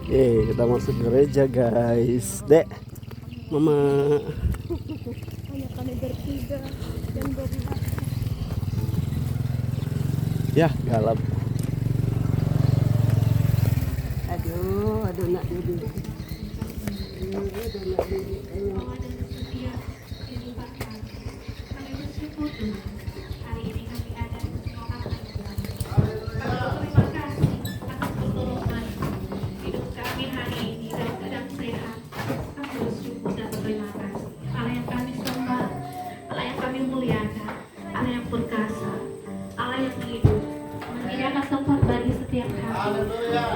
Kita masuk gereja guys. Dek, mama. Hanya kami bertiga dan berdua. Ya, galap. Aduh nak duduk.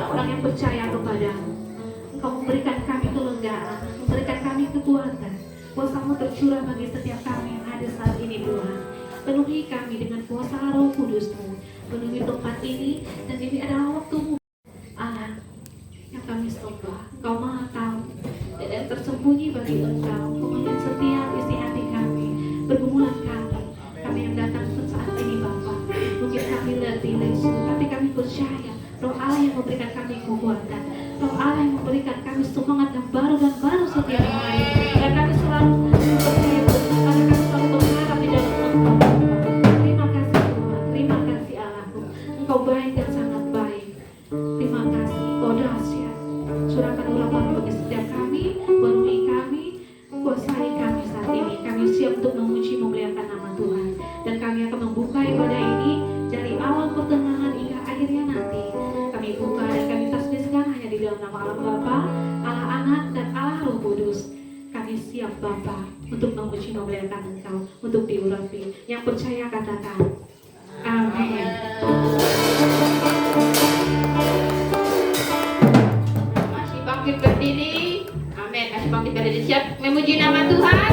Orang yang percaya kepadamu, Engkau memberikan kami kelegaan, memberikan kami kekuatan, kuasa-Mu tercurah bagi setiap kami yang ada saat ini Tuhan. Penuhi kami dengan kuasa Roh Kudus-Mu, penuhi tempat ini, dan ini adalah waktu-Mu Allah yang kami sembah. Engkau Maha Tahu, dan yang tersembunyi bagi Engkau. Engkau melihat setiap isi hati kami, pergumulan kami yang datang saat ini Bapa. Mungkin kami letih lesu, tapi kami percaya Roh Allah yang memberikan kami kekuatan, Roh Allah yang memberikan kami semangat yang baru dan baru setiap hari. Dan kami selalu bersyukur, karena kami selalu berharap di dalam Engkau. Terima kasih Tuhan, terima kasih Allahku. Engkau baik dan sangat baik. Terima kasih, Engkau dahsyat. Curahkan urapan bagi setiap kami, penuhi kami, kuasai kami saat ini. Kami siap untuk memuji memuliakan nama Tuhan. Dan kami akan membuka ibadah ini dari awal pertengahan hingga akhirnya nanti. Kami buka dan kami tasbihkan hanya di dalam nama Allah Bapa, Allah Anak, dan Allah Roh Kudus. Kami siap Bapa untuk memuji memuliakan Engkau, untuk diurapi. Yang percaya katakan, Amin. Masih bangkit berdiri, Amin. Masih bangkit berdiri, siap memuji nama Tuhan.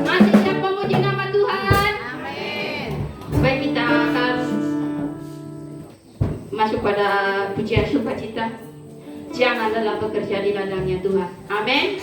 Masih siap memuji nama Tuhan. Amin. Baik, kita akan masuk pada pujian sukacita. Jangan lelah bekerja di ladangnya Tuhan. Amin.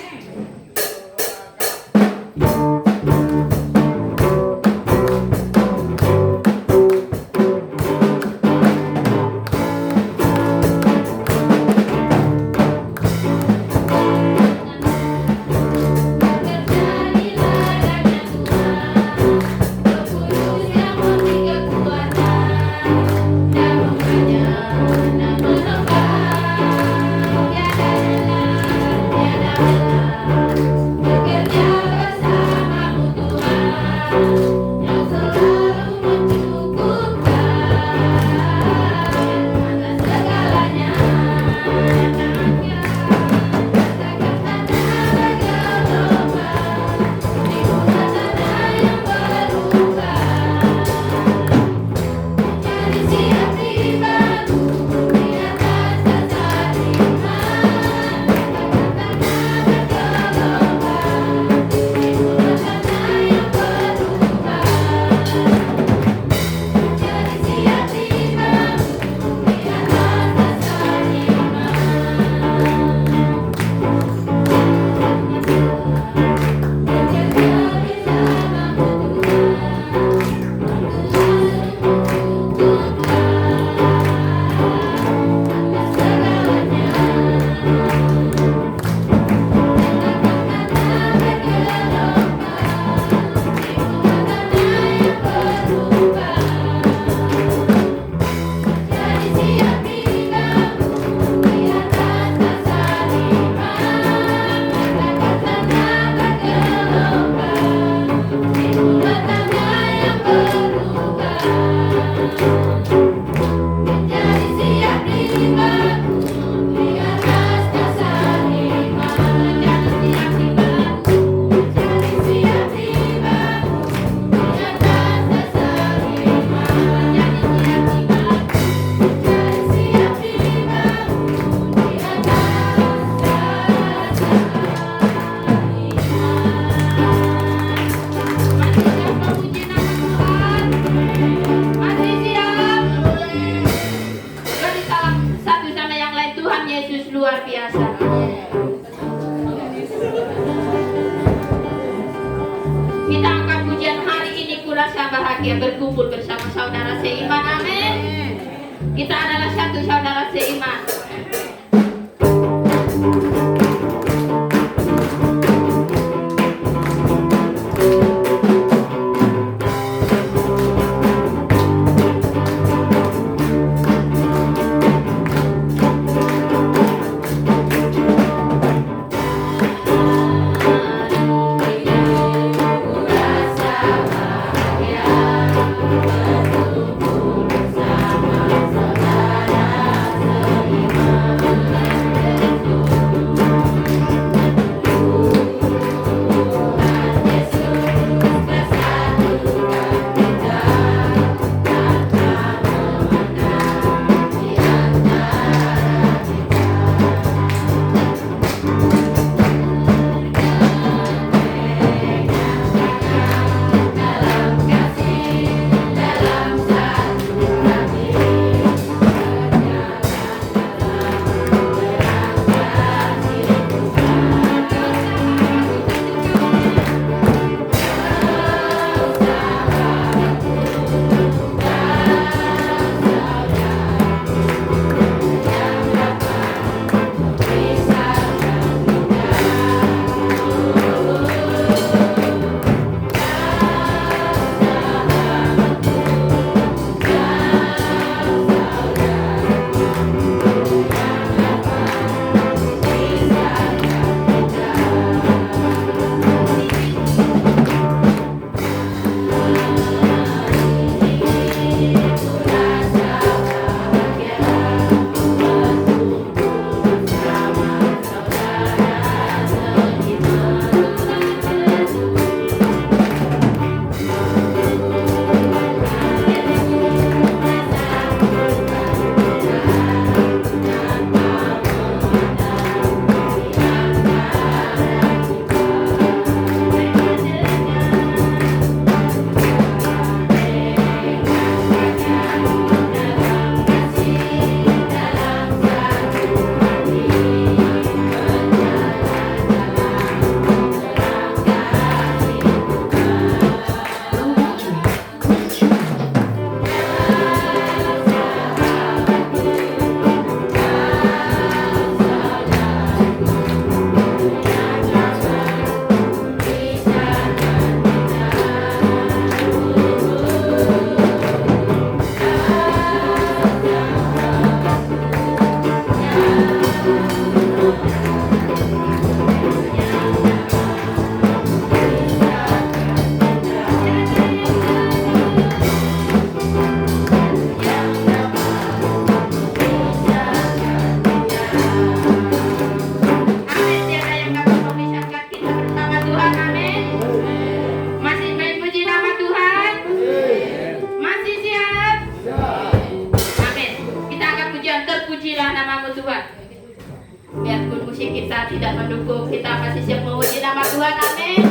bahagia berkumpul bersama saudara seiman. Amin. Kita adalah satu saudara seiman. nama Tuhan. Biarpun musik kita tidak mendukung, kita masih siap memuji nama Tuhan. Amin.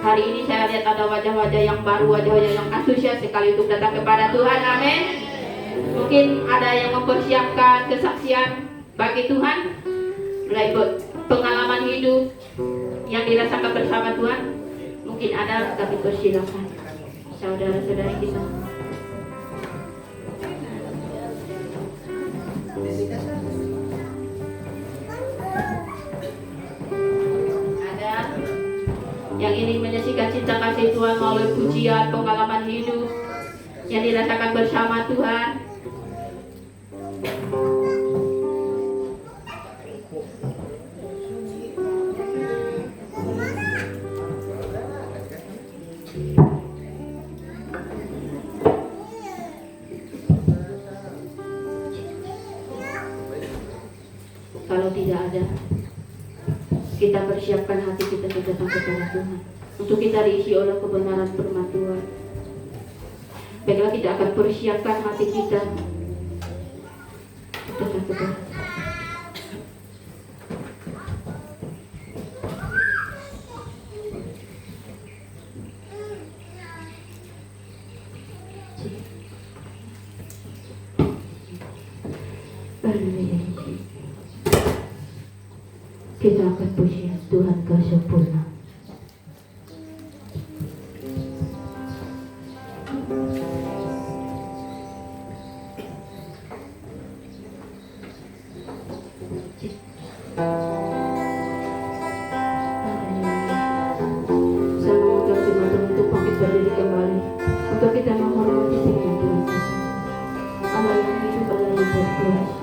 Hari ini saya lihat ada wajah-wajah yang baru, wajah-wajah yang antusias sekali untuk datang kepada Tuhan. Amin. Mungkin ada yang mempersiapkan kesaksian bagi Tuhan, mulai pengalaman hidup yang dirasakan bersama Tuhan. Mungkin ada, kami persilakan saudara-saudari kita. Ada yang ingin menyaksikan cinta kasih Tuhan melalui pujian, pengalaman hidup yang dirasakan bersama Tuhan. persiapkan hati kita datang kepada Tuhan, untuk kita diisi oleh kebenaran firman Tuhan. Baiklah, kita akan persiapkan hati kita untuk datang kepada Tuhan. Kita akan puji Tuhan Kau sempurna. Saya memohon Tuhan untuk bangkit berdiri kembali, untuk kita menghormati firman Tuhan. Allah yang hidup, Allah yang berkuasa.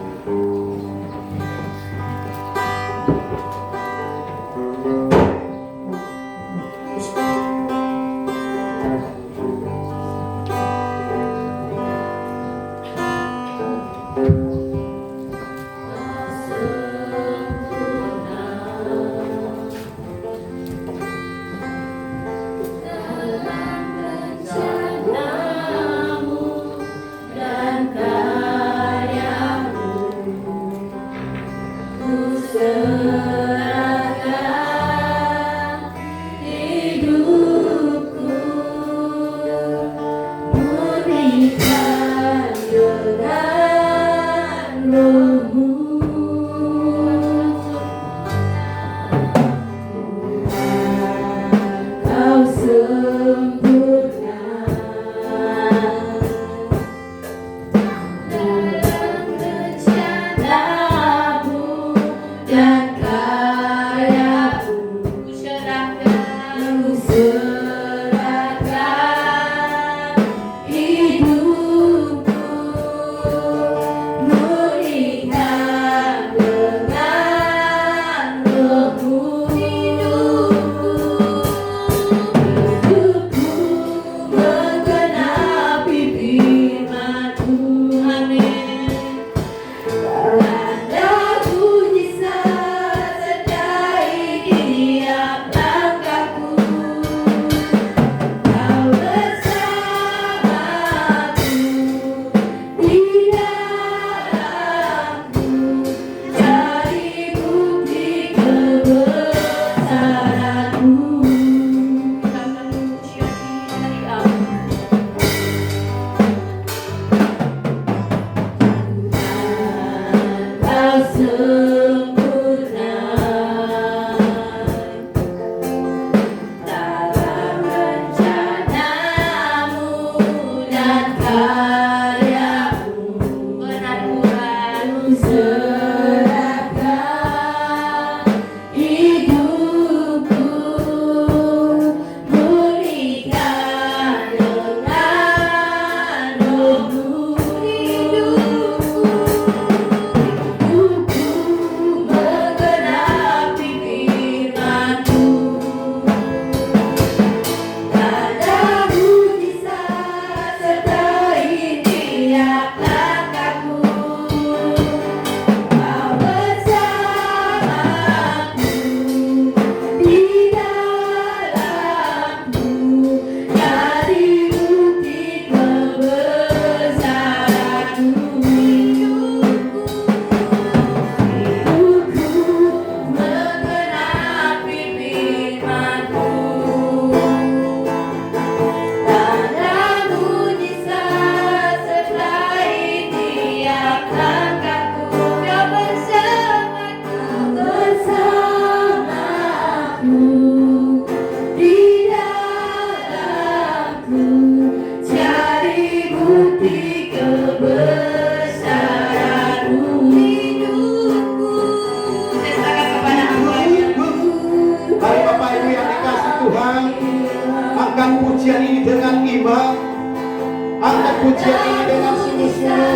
pujian ini dengan sungguh-sungguh.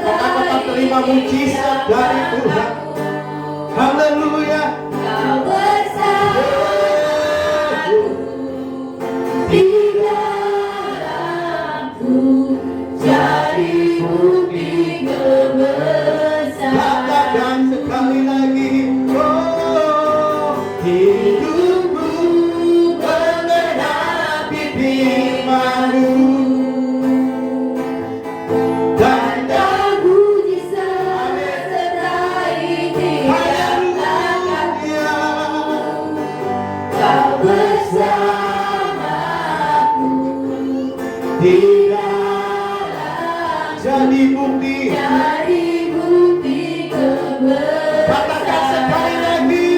Maka tetap terima mujizat dari Tuhan. Haleluya. Kau bersamaku di dalamku, jadi bukti kebesaran. Katakan sekali lagi, oh, bersamaku di dalam jadi bukti kebesaran. Katakan sekali lagi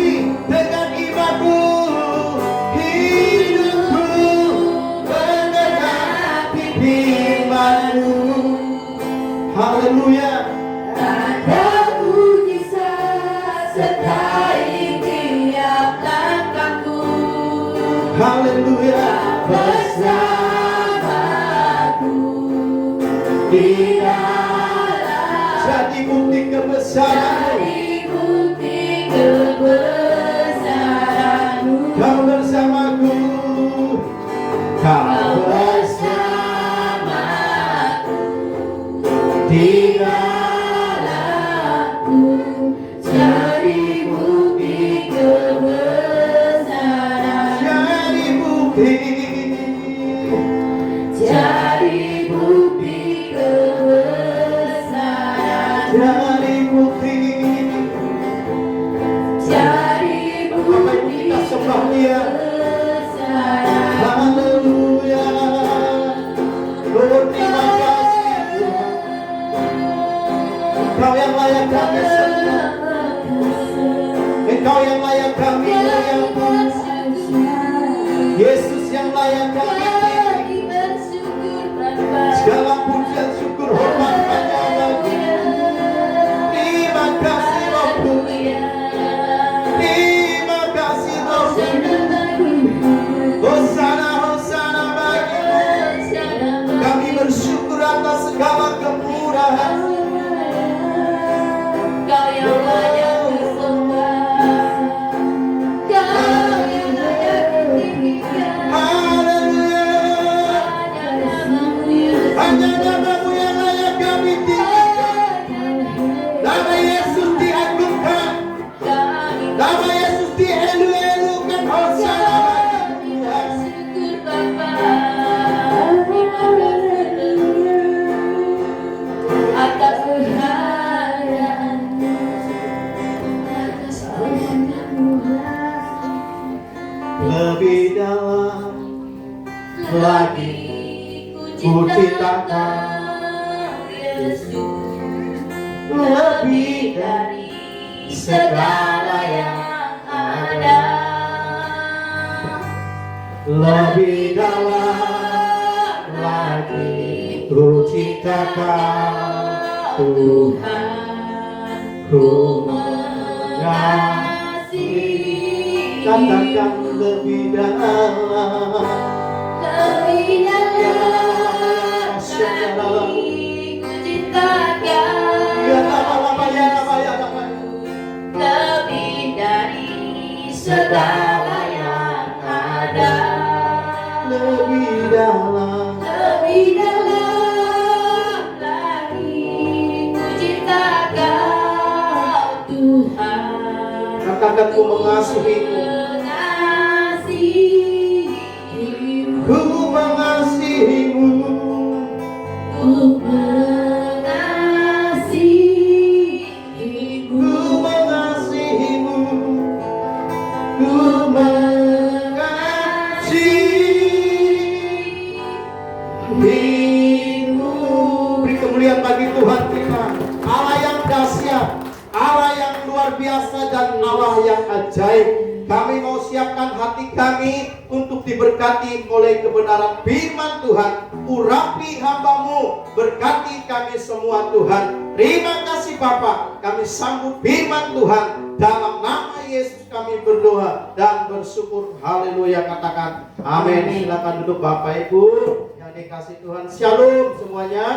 dengan imanku, hidupku mendekati firman-Mu. Haleluya. Tanda mujizat sertai tiap langkahku. Haleluya. Bersamaku di dalam Jadi bukti kebesaran-Mu. jadi bukti kebesaran-Mu. Kau bersamaku. Kau Bersamaku di dalamku jadi bukti kebesaran. jadi bukti. Jadi bukti kebesaran. Jadi bukti. Jadi Bapak Ibu, bukti kita sembah Dia. kebesaran. Haleluya. Lord, terima kasih Tuhan. Engkau yang layak kami sembah. Engkau yang layak kami muliakan. Yesus yang layak kami tinggi. Segala pujian syukur hormat hanya bagi. Terima kasih Rohku. Terima kasih Rohku. Hosana, Hosana bagimu. Kami bersyukur atas segala kemurahan. Kau yang layak disembah, Kau yang layak ditinggikan. Haleluya. Hanya namamu yang layak kami tinggikan. Nama Yesus diagungkan. Nama Yesus dielu-elukan. Hosana bagi Tuhan. Syukur Bapa, terima kasih atas kehadiran-Mu, atas pengasihan-Mu. Lebih dalam lagi ku ciptakan Yesus, lebih dari segala yang ada. lebih dalam lagi ku ciptakan Tuhan, ku mengasihi. katakan lebih dalam Lebih dalam lagi ku cintakan. ya lama-lama ya lama ya lama Lebih dari segala yang ada. lebih dalam Lebih dalam lagi ku cinta Kau Tuhan. katakan ku mengasihimu Mengasihimu, ku mengasihimu ku mengasihimu, ku mengasihimu ku mengasihimu. Beri kemuliaan bagi Tuhan kita, Allah yang dahsyat, Allah yang luar biasa dan Allah yang ajaib. Kami mau siapkan hati kami untuk diberkati oleh kebenaran firman Tuhan. Urapi hamba-Mu, berkati kami semua Tuhan. Terima kasih Bapa, kami sambut firman Tuhan. Dalam nama Yesus kami berdoa dan bersyukur. Haleluya, katakan amin. Silakan duduk Bapak Ibu yang dikasih Tuhan. Shalom semuanya.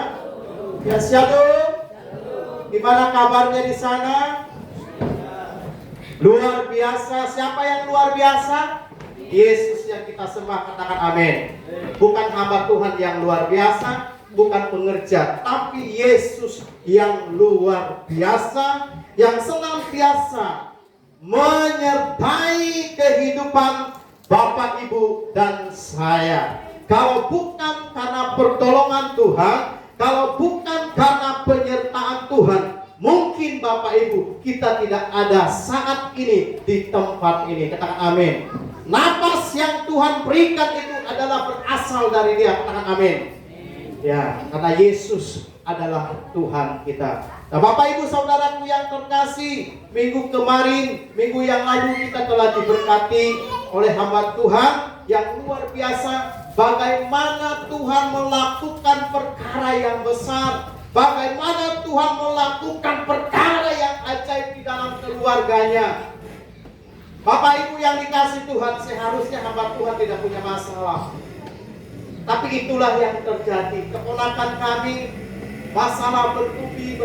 Ya shalom. Gimana kabarnya di sana? Luar biasa. Siapa yang luar biasa? Yesus yang kita sembah, katakan amin. Bukan hamba Tuhan yang luar biasa, bukan pengerja, tapi Yesus yang luar biasa, yang senantiasa menyertai kehidupan Bapak, Ibu, dan saya. Kalau bukan karena pertolongan Tuhan, kalau bukan karena penyertaan Tuhan, mungkin Bapak Ibu kita tidak ada saat ini di tempat ini. Katakan amin. Napas yang Tuhan berikan itu adalah berasal dari Dia. Katakan amin. Ya, karena Yesus adalah Tuhan kita. Nah, Bapak Ibu Saudaraku yang terkasih, minggu kemarin, minggu yang lalu kita telah diberkati oleh hamba Tuhan yang luar biasa. Bagaimana Tuhan melakukan perkara yang besar, bagaimana Tuhan melakukan perkara yang ajaib di dalam keluarganya. Bapak Ibu yang dikasih Tuhan, seharusnya hamba Tuhan tidak punya masalah. Tapi itulah yang terjadi. Keponakan kami, masalah bertubi.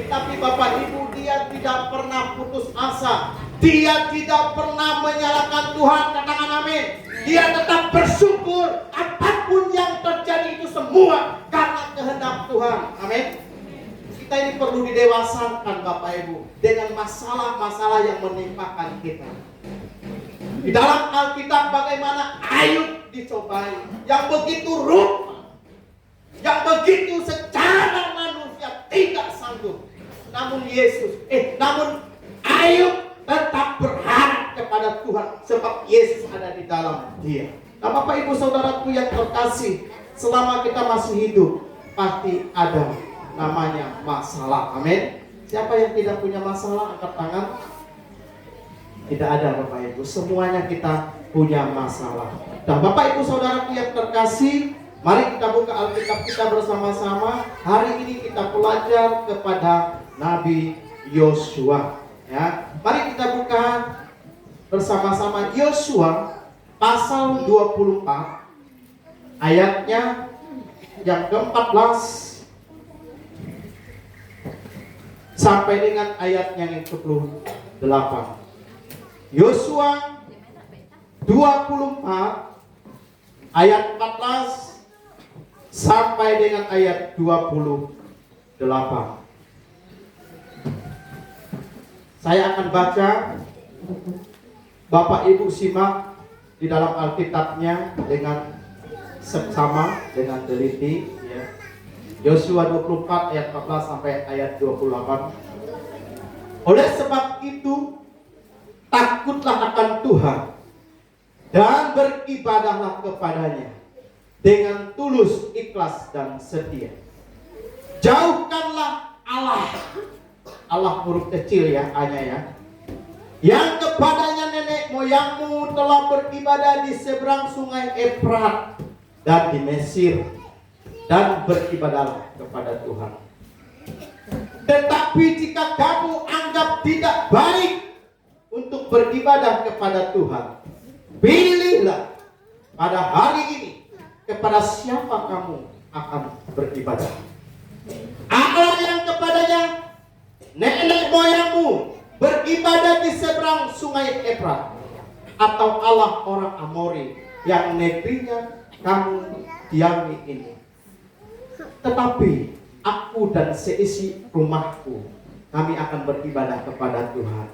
Tapi Bapak Ibu, dia tidak pernah putus asa. Dia tidak pernah menyalahkan Tuhan. Katakan amin. Dia tetap bersyukur. Apapun yang terjadi itu semua karena kehendak Tuhan. Amin. Kita ini perlu didewasakan Bapak Ibu dengan masalah-masalah yang menimpakan kita. Di dalam Alkitab bagaimana Ayub dicobai, yang begitu rupa, yang begitu secara manusia tidak sanggup. Namun Ayub tetap berharap kepada Tuhan sebab Yesus ada di dalam dia. Nah, Bapak Ibu Saudaraku yang terkasih, selama kita masih hidup pasti ada namanya masalah. Amin. Siapa yang tidak punya masalah, angkat tangan. Tidak ada Bapak Ibu, semuanya kita punya masalah. Nah, Bapak Ibu Saudaraku yang terkasih, mari kita buka Alkitab kita bersama-sama. Hari ini kita belajar kepada Nabi Yosua. Ya, mari kita buka bersama-sama Yosua pasal 24 ayatnya yang ke-14 sampai dengan ayatnya yang ke-28. Yosua 24 ayat 14 sampai dengan ayat 28. Saya akan baca, Bapak Ibu simak di dalam Alkitabnya dengan seksama, dengan teliti. Ya. Yosua 24 ayat 14 sampai ayat 28. Oleh sebab itu, takutlah akan Tuhan dan beribadahlah kepadanya dengan tulus, ikhlas, dan setia. Jauhkanlah Allah huruf kecil ya, hanya ya, yang kepadanya nenek moyangmu telah beribadah di seberang sungai Efrat dan di Mesir, dan beribadahlah kepada Tuhan. Tetapi jika kamu anggap tidak baik untuk beribadah kepada Tuhan, pilihlah pada hari ini kepada siapa kamu akan beribadah. Allah yang kepadanya nenek moyangmu beribadah di seberang sungai Efrat, atau Allah orang Amori yang negerinya kamu diami ini. Tetapi aku dan seisi rumahku, kami akan beribadah kepada Tuhan.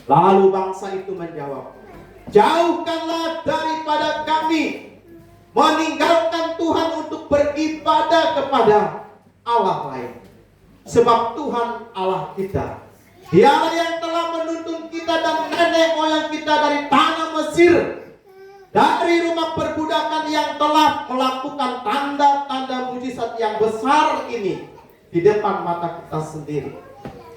Lalu bangsa itu menjawab, jauhkanlah daripada kami meninggalkan Tuhan untuk beribadah kepada Allah lain. Sebab Tuhan Allah kita, Dialah yang telah menuntun kita dan nenek moyang kita dari tanah Mesir, dari rumah perbudakan, yang telah melakukan tanda-tanda mujizat yang besar ini di depan mata kita sendiri,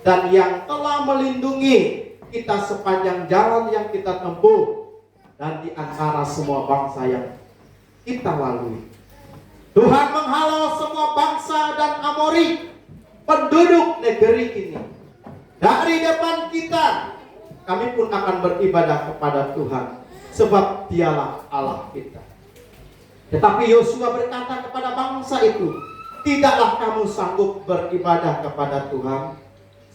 dan yang telah melindungi kita sepanjang jalan yang kita tempuh dan di antara semua bangsa yang kita lalui. Tuhan menghalau semua bangsa dan Amori, penduduk negeri ini, dari depan kita. Kami pun akan beribadah kepada Tuhan, sebab Dialah Allah kita. Tetapi Yosua berkata kepada bangsa itu, tidaklah kamu sanggup beribadah kepada Tuhan,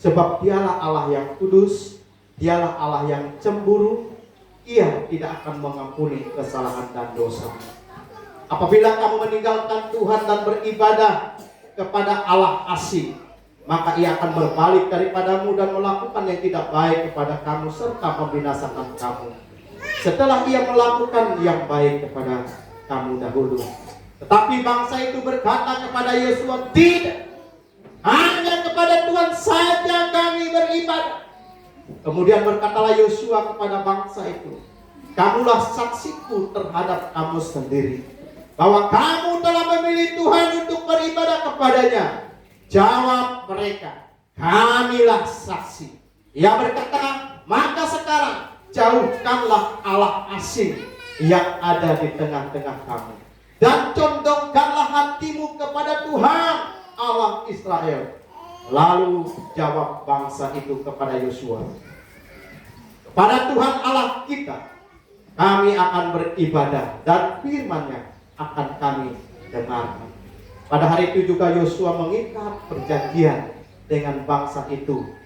sebab Dialah Allah yang kudus, Dialah Allah yang cemburu. Ia tidak akan mengampuni kesalahan dan dosa. Apabila kamu meninggalkan Tuhan dan beribadah kepada Allah asing, maka Ia akan berbalik daripadamu dan melakukan yang tidak baik kepada kamu, serta membinasakan kamu, setelah Ia melakukan yang baik kepada kamu dahulu. Tetapi bangsa itu berkata kepada Yosua, tidak, hanya kepada Tuhan saja kami beribadah. Kemudian berkatalah Yosua kepada bangsa itu, kamulah saksiku terhadap kamu sendiri, bahwa kamu telah memilih Tuhan untuk beribadah kepadanya. Jawab mereka, kamilah saksi. Ia berkata, maka sekarang jauhkanlah Allah asing yang ada di tengah-tengah kamu, dan condongkanlah hatimu kepada Tuhan Allah Israel. Lalu jawab bangsa itu kepada Yosua, kepada Tuhan Allah kita kami akan beribadah, dan firman-Nya akan kami dengarkan. Pada hari itu juga Yosua mengikat perjanjian dengan bangsa itu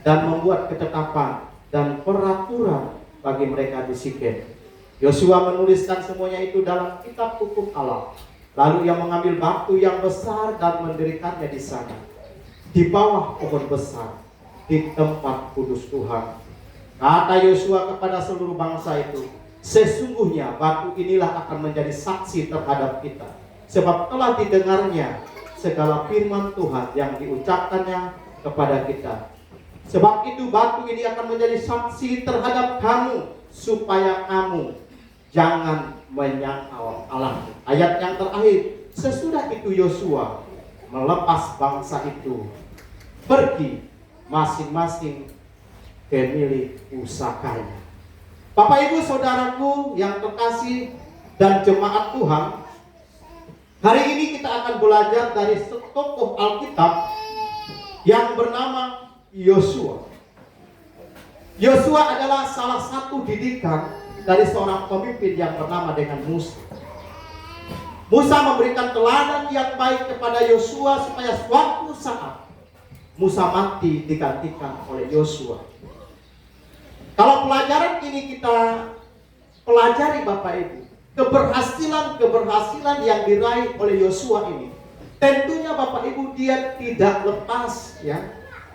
dan membuat ketetapan dan peraturan bagi mereka di Sikem. Yosua menuliskan semuanya itu dalam kitab hukum Allah. Lalu ia mengambil batu yang besar dan mendirikannya di sana, di bawah pohon besar, di tempat kudus Tuhan. Kata Yosua kepada seluruh bangsa itu, sesungguhnya batu inilah akan menjadi saksi terhadap kita, sebab telah didengarnya segala firman Tuhan yang diucapkannya kepada kita. Sebab itu batu ini akan menjadi saksi terhadap kamu, supaya kamu jangan menyangkal Allah. Ayat yang terakhir, sesudah itu Yosua melepas bangsa itu pergi masing-masing ke milik usahanya. Bapak Ibu Saudaraku yang terkasih dan jemaat Tuhan, hari ini kita akan belajar dari tokoh Alkitab yang bernama Yosua. Yosua adalah salah satu didikan dari seorang pemimpin yang bernama dengan Musa. Musa memberikan teladan yang baik kepada Yosua supaya suatu saat Musa mati digantikan oleh Yosua. Kalau pelajaran ini kita pelajari Bapak Ibu, keberhasilan yang diraih oleh Yosua ini, tentunya Bapak Ibu dia tidak lepas ya.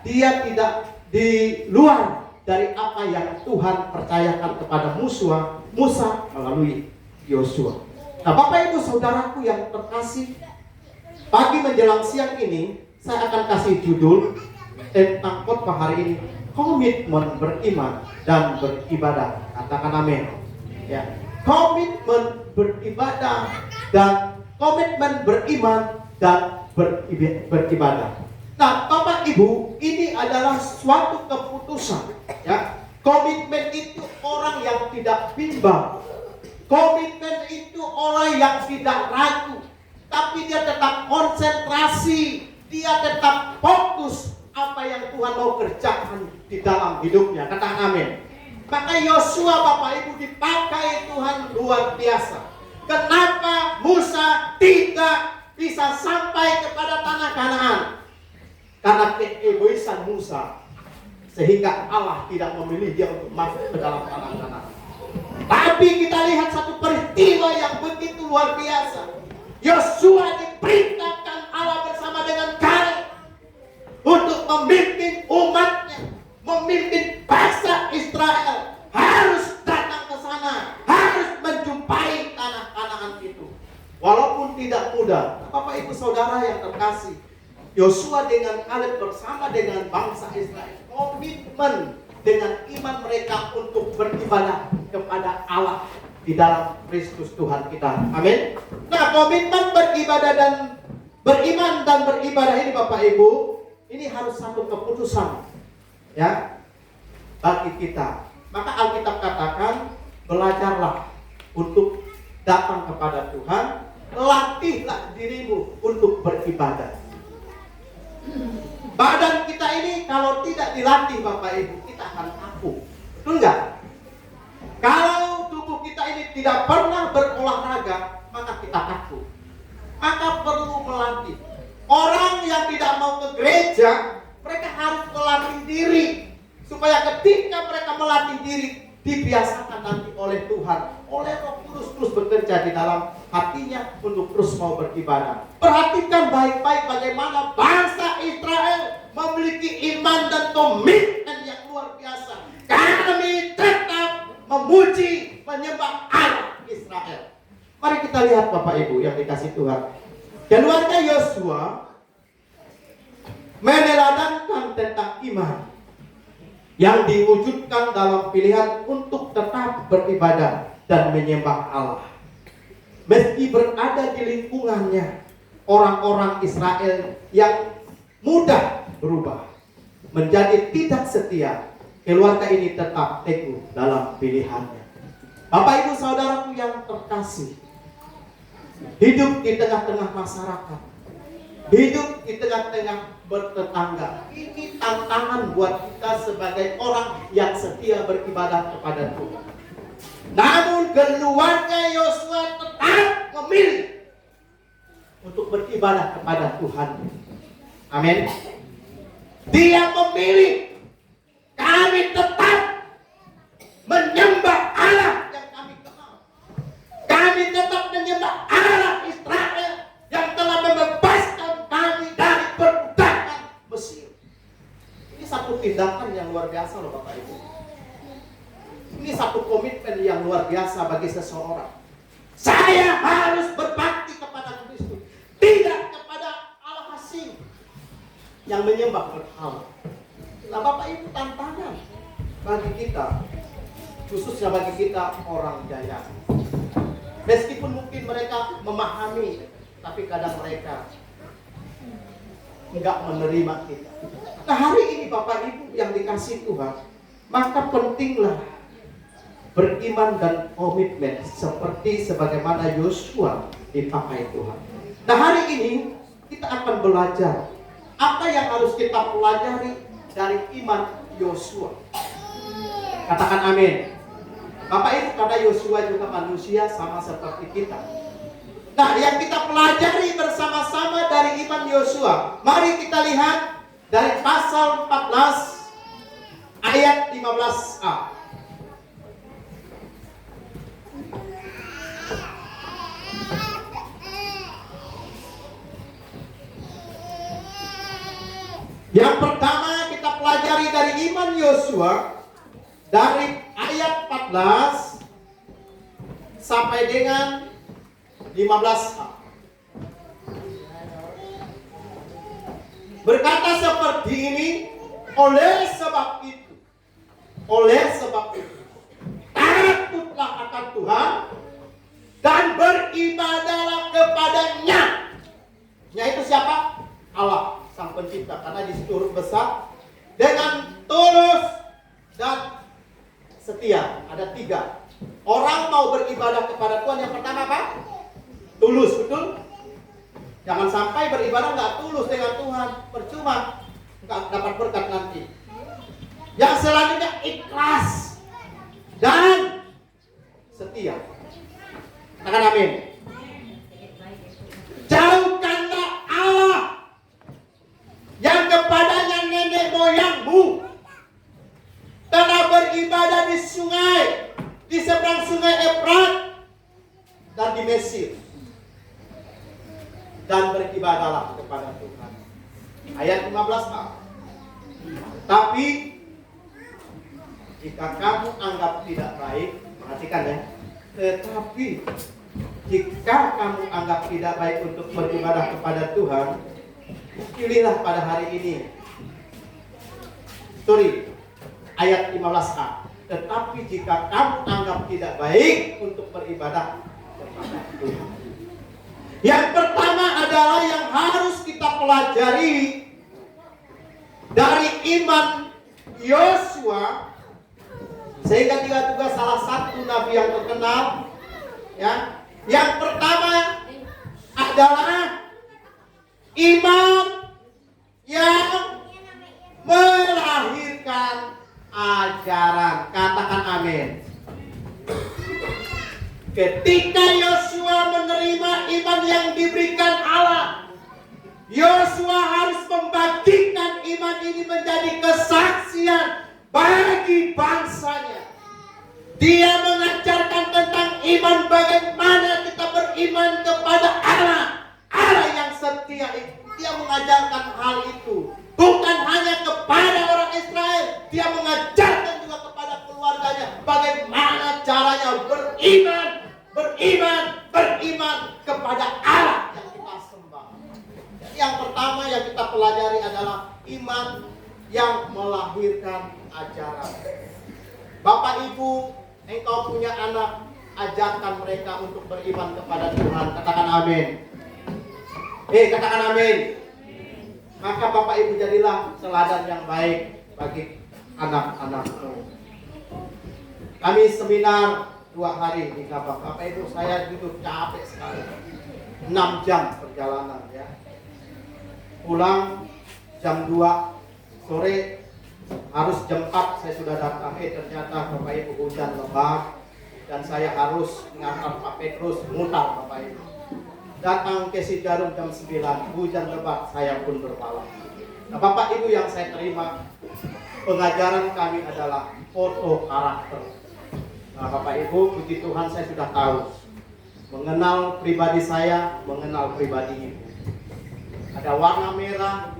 Dia tidak di luar dari apa yang Tuhan percayakan kepada Musa melalui Yosua. Nah, Bapak Ibu Saudaraku yang terkasih, pagi menjelang siang ini saya akan kasih judul tentang khotbah hari ini, komitmen beriman dan beribadah. Katakan amin. Ya, komitmen beribadah dan komitmen beriman dan beribadah. Nah, Bapak Ibu, ini adalah suatu keputusan. Ya, komitmen itu orang yang tidak bimbang. Komitmen itu orang yang tidak ragu, tapi dia tetap konsentrasi, dia tetap fokus apa yang Tuhan mau kerjakan di dalam hidupnya. Katakan amin. Maka Yosua Bapak Ibu dipakai Tuhan luar biasa. Kenapa Musa tidak bisa sampai kepada tanah Kanaan? Karena keegoisan Musa, sehingga Allah tidak memilih dia untuk masuk ke dalam tanah Kanaan. Tapi kita lihat satu peristiwa yang begitu luar biasa. Yosua diperintahkan Allah bersama dengan Kaleb untuk memimpin umatnya, memimpin bangsa Israel, harus datang ke sana, harus menjumpai tanah Kanaan itu. Walaupun tidak mudah, Bapak Ibu Saudara yang terkasih, Yosua dengan Kaleb bersama dengan bangsa Israel komitmen dengan iman mereka untuk beribadah kepada Allah di dalam Kristus Tuhan kita. Amin. Nah, komitmen beribadah dan beriman dan beribadah ini Bapak Ibu, ini harus satu keputusan ya bagi kita. Maka Alkitab katakan, belajarlah untuk datang kepada Tuhan, latihlah dirimu untuk beribadah. Badan kita ini kalau tidak dilatih Bapak Ibu, kita akan kaku. Betul nggak? Kalau tubuh kita ini tidak pernah berolahraga, maka kita kaku. Maka perlu melatih. Orang yang tidak mau ke gereja, mereka harus melatih diri, supaya ketika mereka melatih diri, dibiasakan nanti oleh Tuhan, oleh Roh Kudus terus bekerja di dalam hatinya untuk terus mau beribadah. Perhatikan baik-baik bagaimana bangsa Israel memiliki iman dan komitmen yang luar biasa. Kami tetap memuji, menyembah Allah Israel. Mari kita lihat Bapak Ibu yang dikasih Tuhan. Keluarga Yosua meneladankan tentang iman. yang diwujudkan dalam pilihan untuk tetap beribadah dan menyembah Allah. Meski berada di lingkungannya orang-orang Israel yang mudah berubah menjadi tidak setia, keluarga ini tetap teguh dalam pilihannya. Bapak Ibu Saudaraku yang terkasih, hidup di tengah-tengah masyarakat, hidup di tengah-tengah bertetangga, ini tantangan buat kita sebagai orang yang setia beribadah kepada Tuhan. Namun keluarga Yosua tetap memilih untuk beribadah kepada Tuhan. Amin. Dia memilih, kami tetap menyembah Allah yang kami kenal. Kami tetap menyembah Allah Israel yang telah membebaskan kami dari perbudakan Mesir. Ini satu tindakan yang luar biasa loh Bapak Ibu. Ini satu komitmen yang luar biasa bagi seseorang. Saya harus berbakti kepada Kristus, tidak kepada Allah asing yang menyembah berhala. Nah Bapak Ibu, tantangan bagi kita, khususnya bagi kita orang Jaya. Meskipun mungkin mereka memahami, tapi kadang mereka enggak menerima kita. Nah hari ini Bapak Ibu yang dikasih Tuhan, maka pentinglah beriman dan komitmen seperti sebagaimana Yosua dipakai Tuhan. Nah hari ini kita akan belajar apa yang harus kita pelajari dari iman Yosua. Katakan amin. Bapak Ibu, karena Yosua juga manusia sama seperti kita. Nah yang kita pelajari bersama-sama dari iman Yosua, mari kita lihat dari pasal 14 ayat 15a. Yang pertama kita pelajari dari iman Yosua dari ayat 14 sampai dengan 15a. Berkata seperti ini, oleh sebab itu, takutlah akan Tuhan dan beribadahlah kepadanya. Yaitu siapa? Allah, Sang Pencipta, karena di situ huruf besar, dengan tulus dan setia. Ada 3. Orang mau beribadah kepada Tuhan, yang pertama apa? Tulus, betul? Jangan sampai beribadah nggak tulus dengan Tuhan, percuma, nggak dapat berkat nanti. Yang selanjutnya ikhlas dan setia. Katakan amin. Jauhkanlah Allah yang kepadanya nenek moyangmu telah beribadah di sungai, di seberang sungai Efrat dan di Mesir, dan beribadahlah kepada Tuhan. Ayat 15a. Tapi jika kamu anggap tidak baik, perhatikan ya. Tetapi jika kamu anggap tidak baik untuk beribadah kepada Tuhan, pilihlah pada hari ini. Ayat 15a. Tetapi jika kamu anggap tidak baik untuk beribadah kepada Tuhan. Yang pertama adalah yang harus kita pelajari dari iman Yosua, sehingga dia juga salah satu nabi yang terkenal. Ya, yang pertama adalah iman yang melahirkan ajaran. Katakan amin. Ketika Yosua menerima iman yang diberikan Allah, Yosua harus membagikan iman ini menjadi kesaksian bagi bangsanya. Dia mengajarkan tentang iman, bagaimana kita beriman kepada Allah, Allah yang setia. Dia mengajarkan hal itu bukan hanya kepada orang Israel, dia mengajarkan juga kepada keluarganya bagaimana caranya beriman kepada Allah yang kita sembah. Jadi yang pertama yang kita pelajari adalah iman yang melahirkan ajaran. Bapak Ibu, engkau punya anak, ajarkan mereka untuk beriman kepada Tuhan. Katakan amin. Katakan amin. Maka Bapak Ibu jadilah teladan yang baik bagi anak-anakmu. Kami seminar 2 hari di Kabak. Bapak Ibu, saya gitu capek sekali. 6 jam perjalanan ya. Pulang jam 2 sore, harus jam 4 saya sudah datang. Ternyata Bapak Ibu hujan lebat dan saya harus mengantar Pak Petrus mutar Bapak Ibu. Datang ke Sijarum jam 9, hujan lebat, saya pun bermalam. Nah Bapak Ibu yang saya terima, pengajaran kami adalah foto karakter. Nah Bapak Ibu, puji Tuhan saya sudah tahu. Mengenal pribadi saya, mengenal pribadi Ibu. Ada warna merah,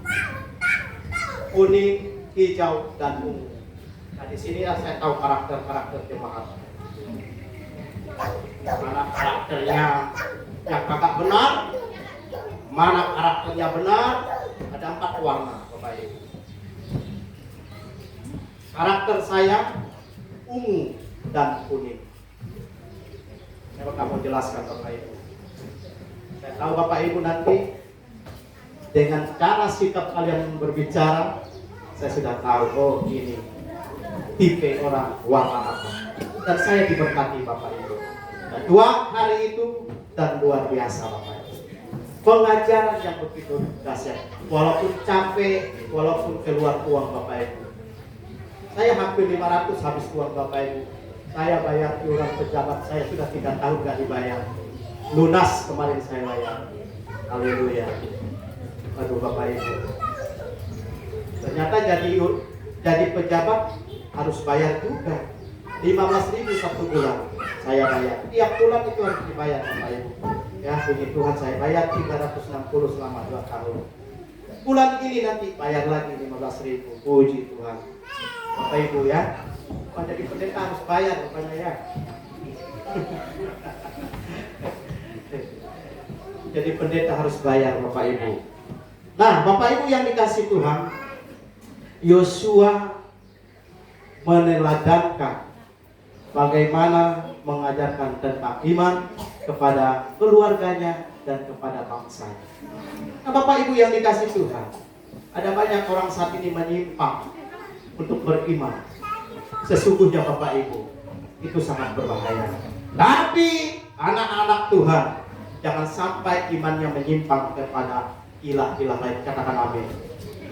kuning, hijau, dan ungu. Nah di sini saya tahu karakter jemaat. Mana karakternya yang kakak benar, mana karakternya benar. Ada 4 warna Bapak Ibu. Karakter saya ungu dan kuning. Saya kamu jelaskan Bapak Ibu. Saya tahu Bapak Ibu nanti dengan cara sikap kalian berbicara, saya sudah tahu, oh ini tipe orang warna apa. Dan saya diberkati Bapak Ibu. Dan 2 hari itu dan luar biasa Bapak Ibu. Pengajaran yang begitu dahsyat. Walaupun capek, walaupun keluar uang Bapak Ibu. Saya hampir 500 habis uang Bapak Ibu. Saya bayar iuran pejabat, saya sudah 3 tahun gak dibayar. Lunas kemarin saya bayar. Haleluya. Aduh Bapak Ibu. Ternyata jadi pejabat harus bayar juga. 15.000 1 bulan saya bayar. Tiap bulan itu harus dibayar Bapak Ibu. Ya puji Tuhan saya bayar 360 selama 2 tahun. Bulan ini nanti bayar lagi 15.000. Puji Tuhan. Bapak Ibu ya. Jadi pendeta harus bayar rupanya ya. Jadi pendeta harus bayar Bapak Ibu. Nah Bapak Ibu yang dikasih Tuhan, Yosua meneladankan bagaimana mengajarkan tentang iman kepada keluarganya dan kepada bangsa. Nah Bapak Ibu yang dikasih Tuhan, ada banyak orang saat ini menyimpang untuk beriman. Sesungguhnya Bapak Ibu, itu sangat berbahaya. Tapi anak-anak Tuhan, jangan sampai imannya menyimpang kepada ilah-ilah lain. Katakan amin.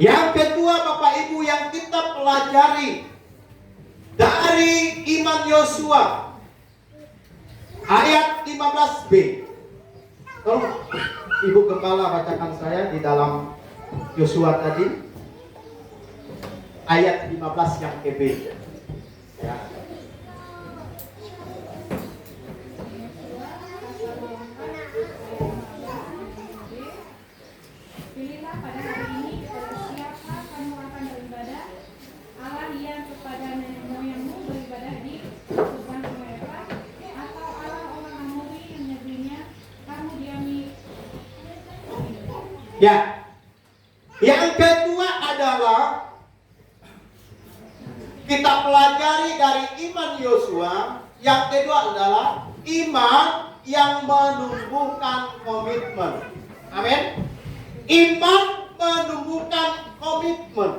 Yang kedua Bapak Ibu yang kita pelajari dari iman Yosua, ayat 15b. Tolong Ibu Gembala bacakan saya di dalam Yosua tadi, ayat 15 yang KB. Ya. Pilihlah pada hari ini kepada siapa kamu akan beribadah, Allah yang kepada nenek moyangmu beribadah di Tuban mereka, atau Allah orang Amori yang negerinya kamu diami. Ya. Yang kedua adalah kita pelajari dari iman Yosua. Yang kedua adalah iman yang menumbuhkan komitmen. Amin. Iman menumbuhkan komitmen.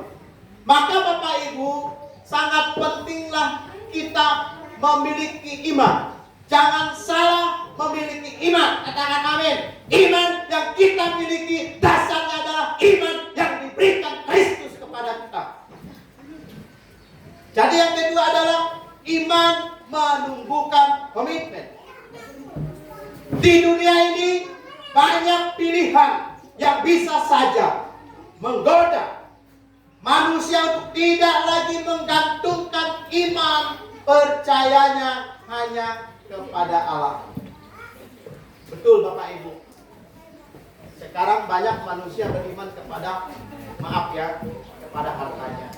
Maka Bapak Ibu, sangat pentinglah kita memiliki iman. Jangan salah memiliki iman. Katakan amin. Iman yang kita miliki dasarnya adalah iman yang diberikan Kristus kepada kita. Jadi yang kedua adalah iman menumbuhkan komitmen. Di dunia ini banyak pilihan yang bisa saja menggoda manusia untuk tidak lagi menggantungkan iman percayanya hanya kepada Allah. Betul Bapak Ibu. Sekarang banyak manusia beriman kepada, maaf ya, kepada hartanya.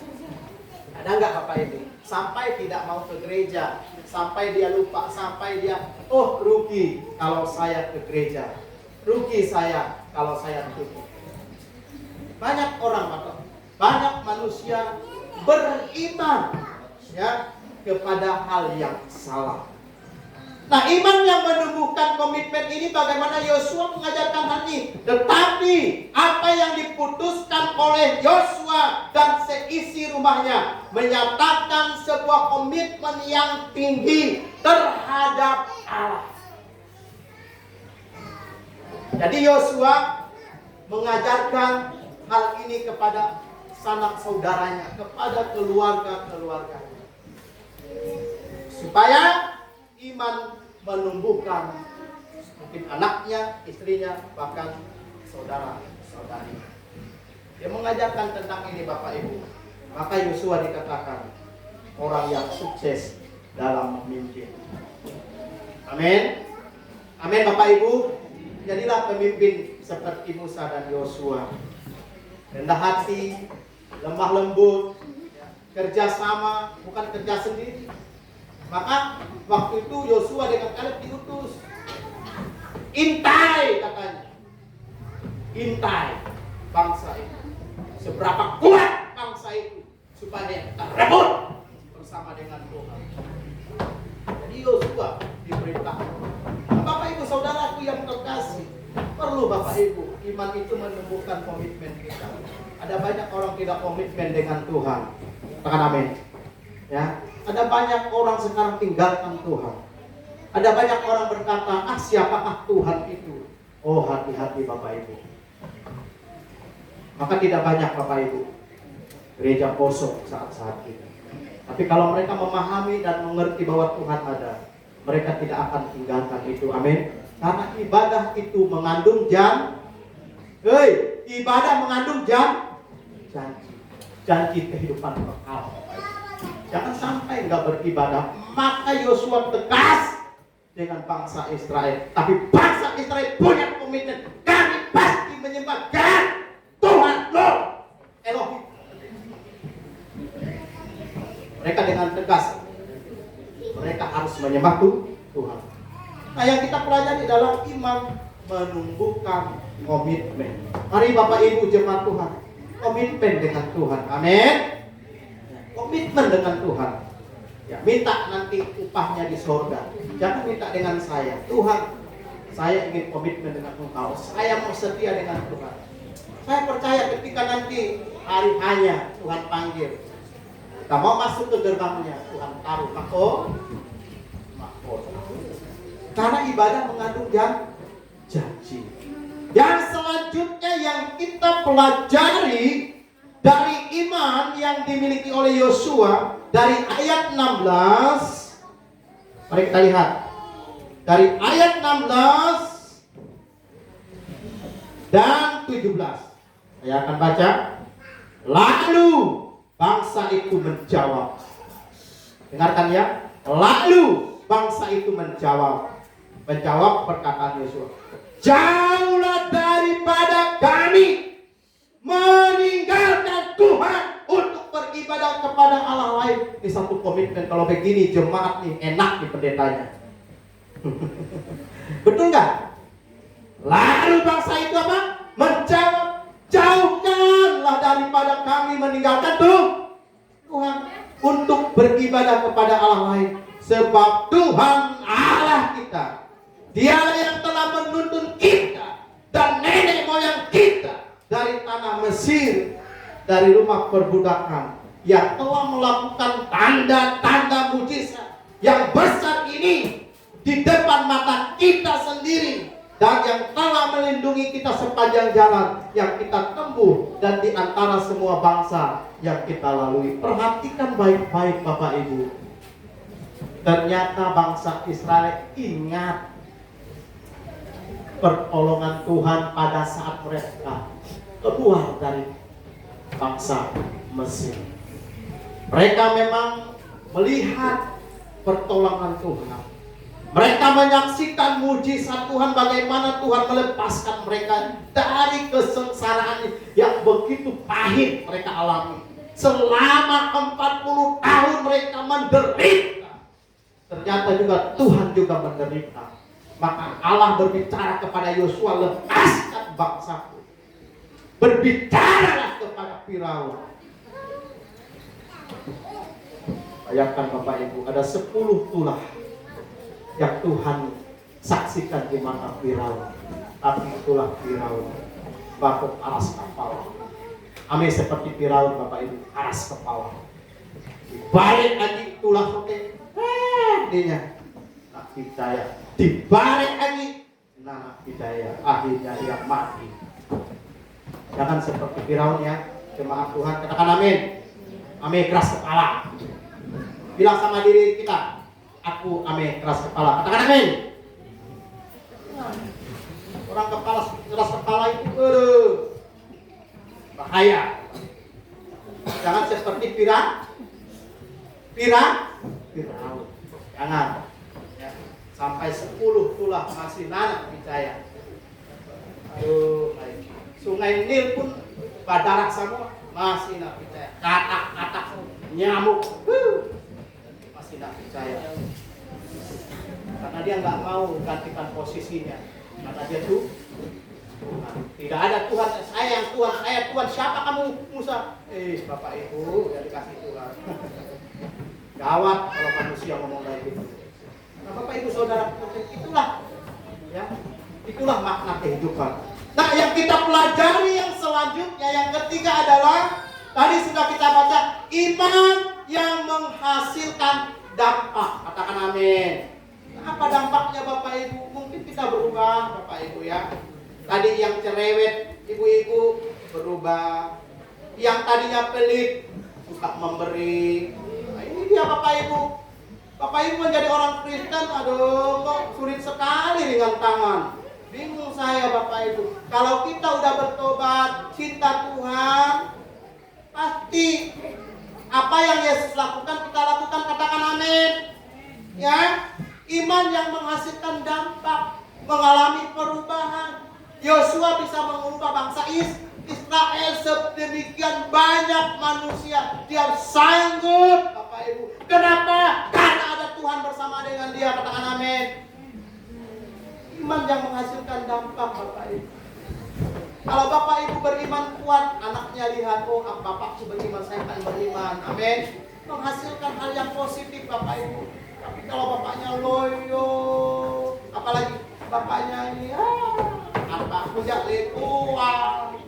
Ada nggak Bapak Ibu? Sampai tidak mau ke gereja, sampai dia lupa, sampai dia, oh rugi kalau saya ke gereja, rugi saya kalau saya tutup. Banyak orang Bapak banyak manusia beriman ya kepada hal yang salah. Nah, iman yang menumbuhkan komitmen ini bagaimana Yosua mengajarkan hal ini. Tetapi apa yang diputuskan oleh Yosua dan seisi rumahnya menyatakan sebuah komitmen yang tinggi terhadap Allah. Jadi Yosua mengajarkan hal ini kepada sanak saudaranya, kepada keluarga-keluarganya. Supaya iman menumbuhkan mungkin anaknya, istrinya, bahkan saudara-saudari. Dia mengajarkan tentang ini Bapak Ibu. Maka Yosua dikatakan orang yang sukses dalam memimpin. Amin. Amin Bapak Ibu. Jadilah pemimpin seperti Musa dan Yosua. Rendah hati, lemah lembut, kerjasama, bukan kerja sendiri. Maka waktu itu Yosua dengan Kaleb diutus. Intai katanya. Intai bangsa itu. Seberapa kuat bangsa itu supaya kita rebut bersama dengan Tuhan. Jadi Yosua diperintah. Bapak Ibu saudaraku yang terkasih, perlu Bapak Ibu iman itu menumbuhkan komitmen kita. Ada banyak orang tidak komitmen dengan Tuhan. Katakan amin. Ya. Ada banyak orang sekarang tinggalkan Tuhan. Ada banyak orang berkata, siapakah Tuhan itu? Oh, hati-hati Bapak Ibu. Maka tidak banyak Bapak Ibu gereja kosong saat-saat ini. Tapi kalau mereka memahami dan mengerti bahwa Tuhan ada, mereka tidak akan tinggalkan itu. Amin. Karena ibadah itu mengandung ibadah mengandung janji kehidupan kekal. Jangan sampai enggak beribadah. Maka Yosua tegas dengan bangsa Israel. Tapi bangsa Israel punya komitmen. Kami pasti menyembah Tuhan Elohim. Mereka dengan tegas, mereka harus menyembah Tuhan. Nah, yang kita pelajari adalah iman menumbuhkan komitmen. Mari Bapak Ibu jemaat Tuhan, komitmen dengan Tuhan. Amin. Komitmen dengan Tuhan. Ya, minta nanti upahnya di surga. Jangan minta dengan saya. Tuhan, saya ingin komitmen dengan Engkau. Saya mau setia dengan Tuhan. Saya percaya ketika nanti hari hanya Tuhan panggil, kita mau masuk ke gerbangnya, Tuhan taruh mahkota. Karena ibadah mengandung janji. Yang selanjutnya yang kita pelajari dari iman yang dimiliki oleh Yosua dari ayat 16. Mari kita lihat. Dari ayat 16 dan 17. Saya akan baca. Lalu bangsa itu menjawab. Dengarkan ya. Lalu bangsa itu menjawab perkataan Yosua. Jauhlah daripada kami meninggalkan Tuhan untuk beribadah kepada Allah lain. Ini satu komitmen. Kalau begini jemaat nih enak nih pendetanya. Betul nggak? Lalu bangsa itu apa? Menjawab, jauhkanlah daripada kami meninggalkan Tuhan untuk beribadah kepada Allah lain. Sebab Tuhan Allah kita, Dialah yang telah menuntun kita dan nenek moyang kita dari tanah Mesir, dari rumah perbudakan, yang telah melakukan tanda-tanda mujizat yang besar ini di depan mata kita sendiri, dan yang telah melindungi kita sepanjang jalan yang kita tempuh dan di antara semua bangsa yang kita lalui. Perhatikan baik-baik Bapak Ibu. Ternyata bangsa Israel ingat pertolongan Tuhan pada saat mereka keluar dari bangsa Mesir. Mereka memang melihat pertolongan Tuhan. Mereka menyaksikan mujizat Tuhan, bagaimana Tuhan melepaskan mereka dari kesengsaraan yang begitu pahit mereka alami. Selama 40 tahun mereka menderita. Ternyata juga Tuhan juga menderita. Maka Allah berbicara kepada Yosua, lepaskan bangsaku. Berbicaralah kepada Firaun. Bayangkan Bapak Ibu, ada 10 tulah yang Tuhan saksikan di mata Firaun. Tapi itulah Firaun bakut aras kepala. Ame seperti Firaun Bapak Ibu, aras kepala. Dibalik lagi tulah sote, dia nak hidayah. Dibalik lagi nak hidayah. Akhirnya dia mati. Jangan seperti Firaun ya, jemaat Tuhan. Katakan amin. Ame keras kepala. Bilang sama diri kita, aku ame keras kepala. Katakan amin. Orang keras kepala itu bahaya. Jangan seperti Firaun. Jangan. Ya. Sampai 10 tulah masih nanak percaya. Aduh, Sungai Nil pun berdarah semua masih nak percaya. Katak-katak nyamuk masih nak percaya. Karena dia nggak mau gantikan posisinya. Karena dia tuh tidak ada Tuhan. Saya yang Tuhan, saya Tuhan. Siapa kamu Musa? Bapak Ibu ya dikasih Tuhan. Gawat kalau manusia ngomong kayak gitu. Nah, Bapak Ibu Saudara, itulah ya, itulah makna kehidupan. Nah, yang kita pelajari yang selanjutnya, yang ketiga adalah tadi sudah kita baca, iman yang menghasilkan dampak. Katakan amin. Nah, apa dampaknya Bapak Ibu? Mungkin kita berubah Bapak Ibu ya. Tadi yang cerewet ibu-ibu berubah. Yang tadinya pelit suka memberi. Nah, ini dia Bapak Ibu. Bapak Ibu menjadi orang Kristen, aduh kok sulit sekali dengan tangan. Bingung saya Bapak Ibu. Kalau kita udah bertobat, cinta Tuhan, pasti apa yang Yesus lakukan kita lakukan. Katakan amin. Ya, iman yang menghasilkan dampak, mengalami perubahan. Yosua bisa mengubah bangsa Israel sedemikian banyak manusia. Dia sanggup Bapak Ibu. Kenapa? Karena ada Tuhan bersama dengan dia. Katakan amin. Iman yang menghasilkan dampak Bapak Ibu. Kalau Bapak Ibu beriman kuat, anaknya lihat, oh bapakku beriman, saya akan beriman. Amin. Menghasilkan hal yang positif Bapak Ibu. Tapi kalau bapaknya loyo, apalagi bapaknya ini, anakku jadi kuat.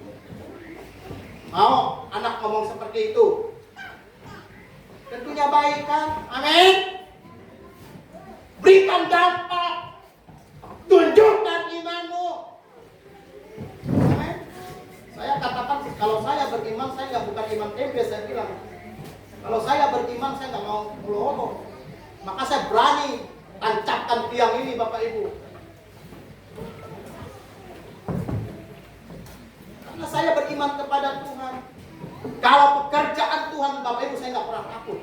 Mau anak ngomong seperti itu? Tentunya baik kan? Amin. Berikan dampak. Tunjukkan imanmu. Amin. Saya katakan kalau saya beriman, saya nggak bukan iman tempe, saya bilang. Kalau saya beriman, saya nggak mau melolong. Maka saya berani tancapkan tiang ini Bapak Ibu. Karena saya beriman kepada Tuhan. Kalau pekerjaan Tuhan Bapak Ibu, saya nggak pernah takut.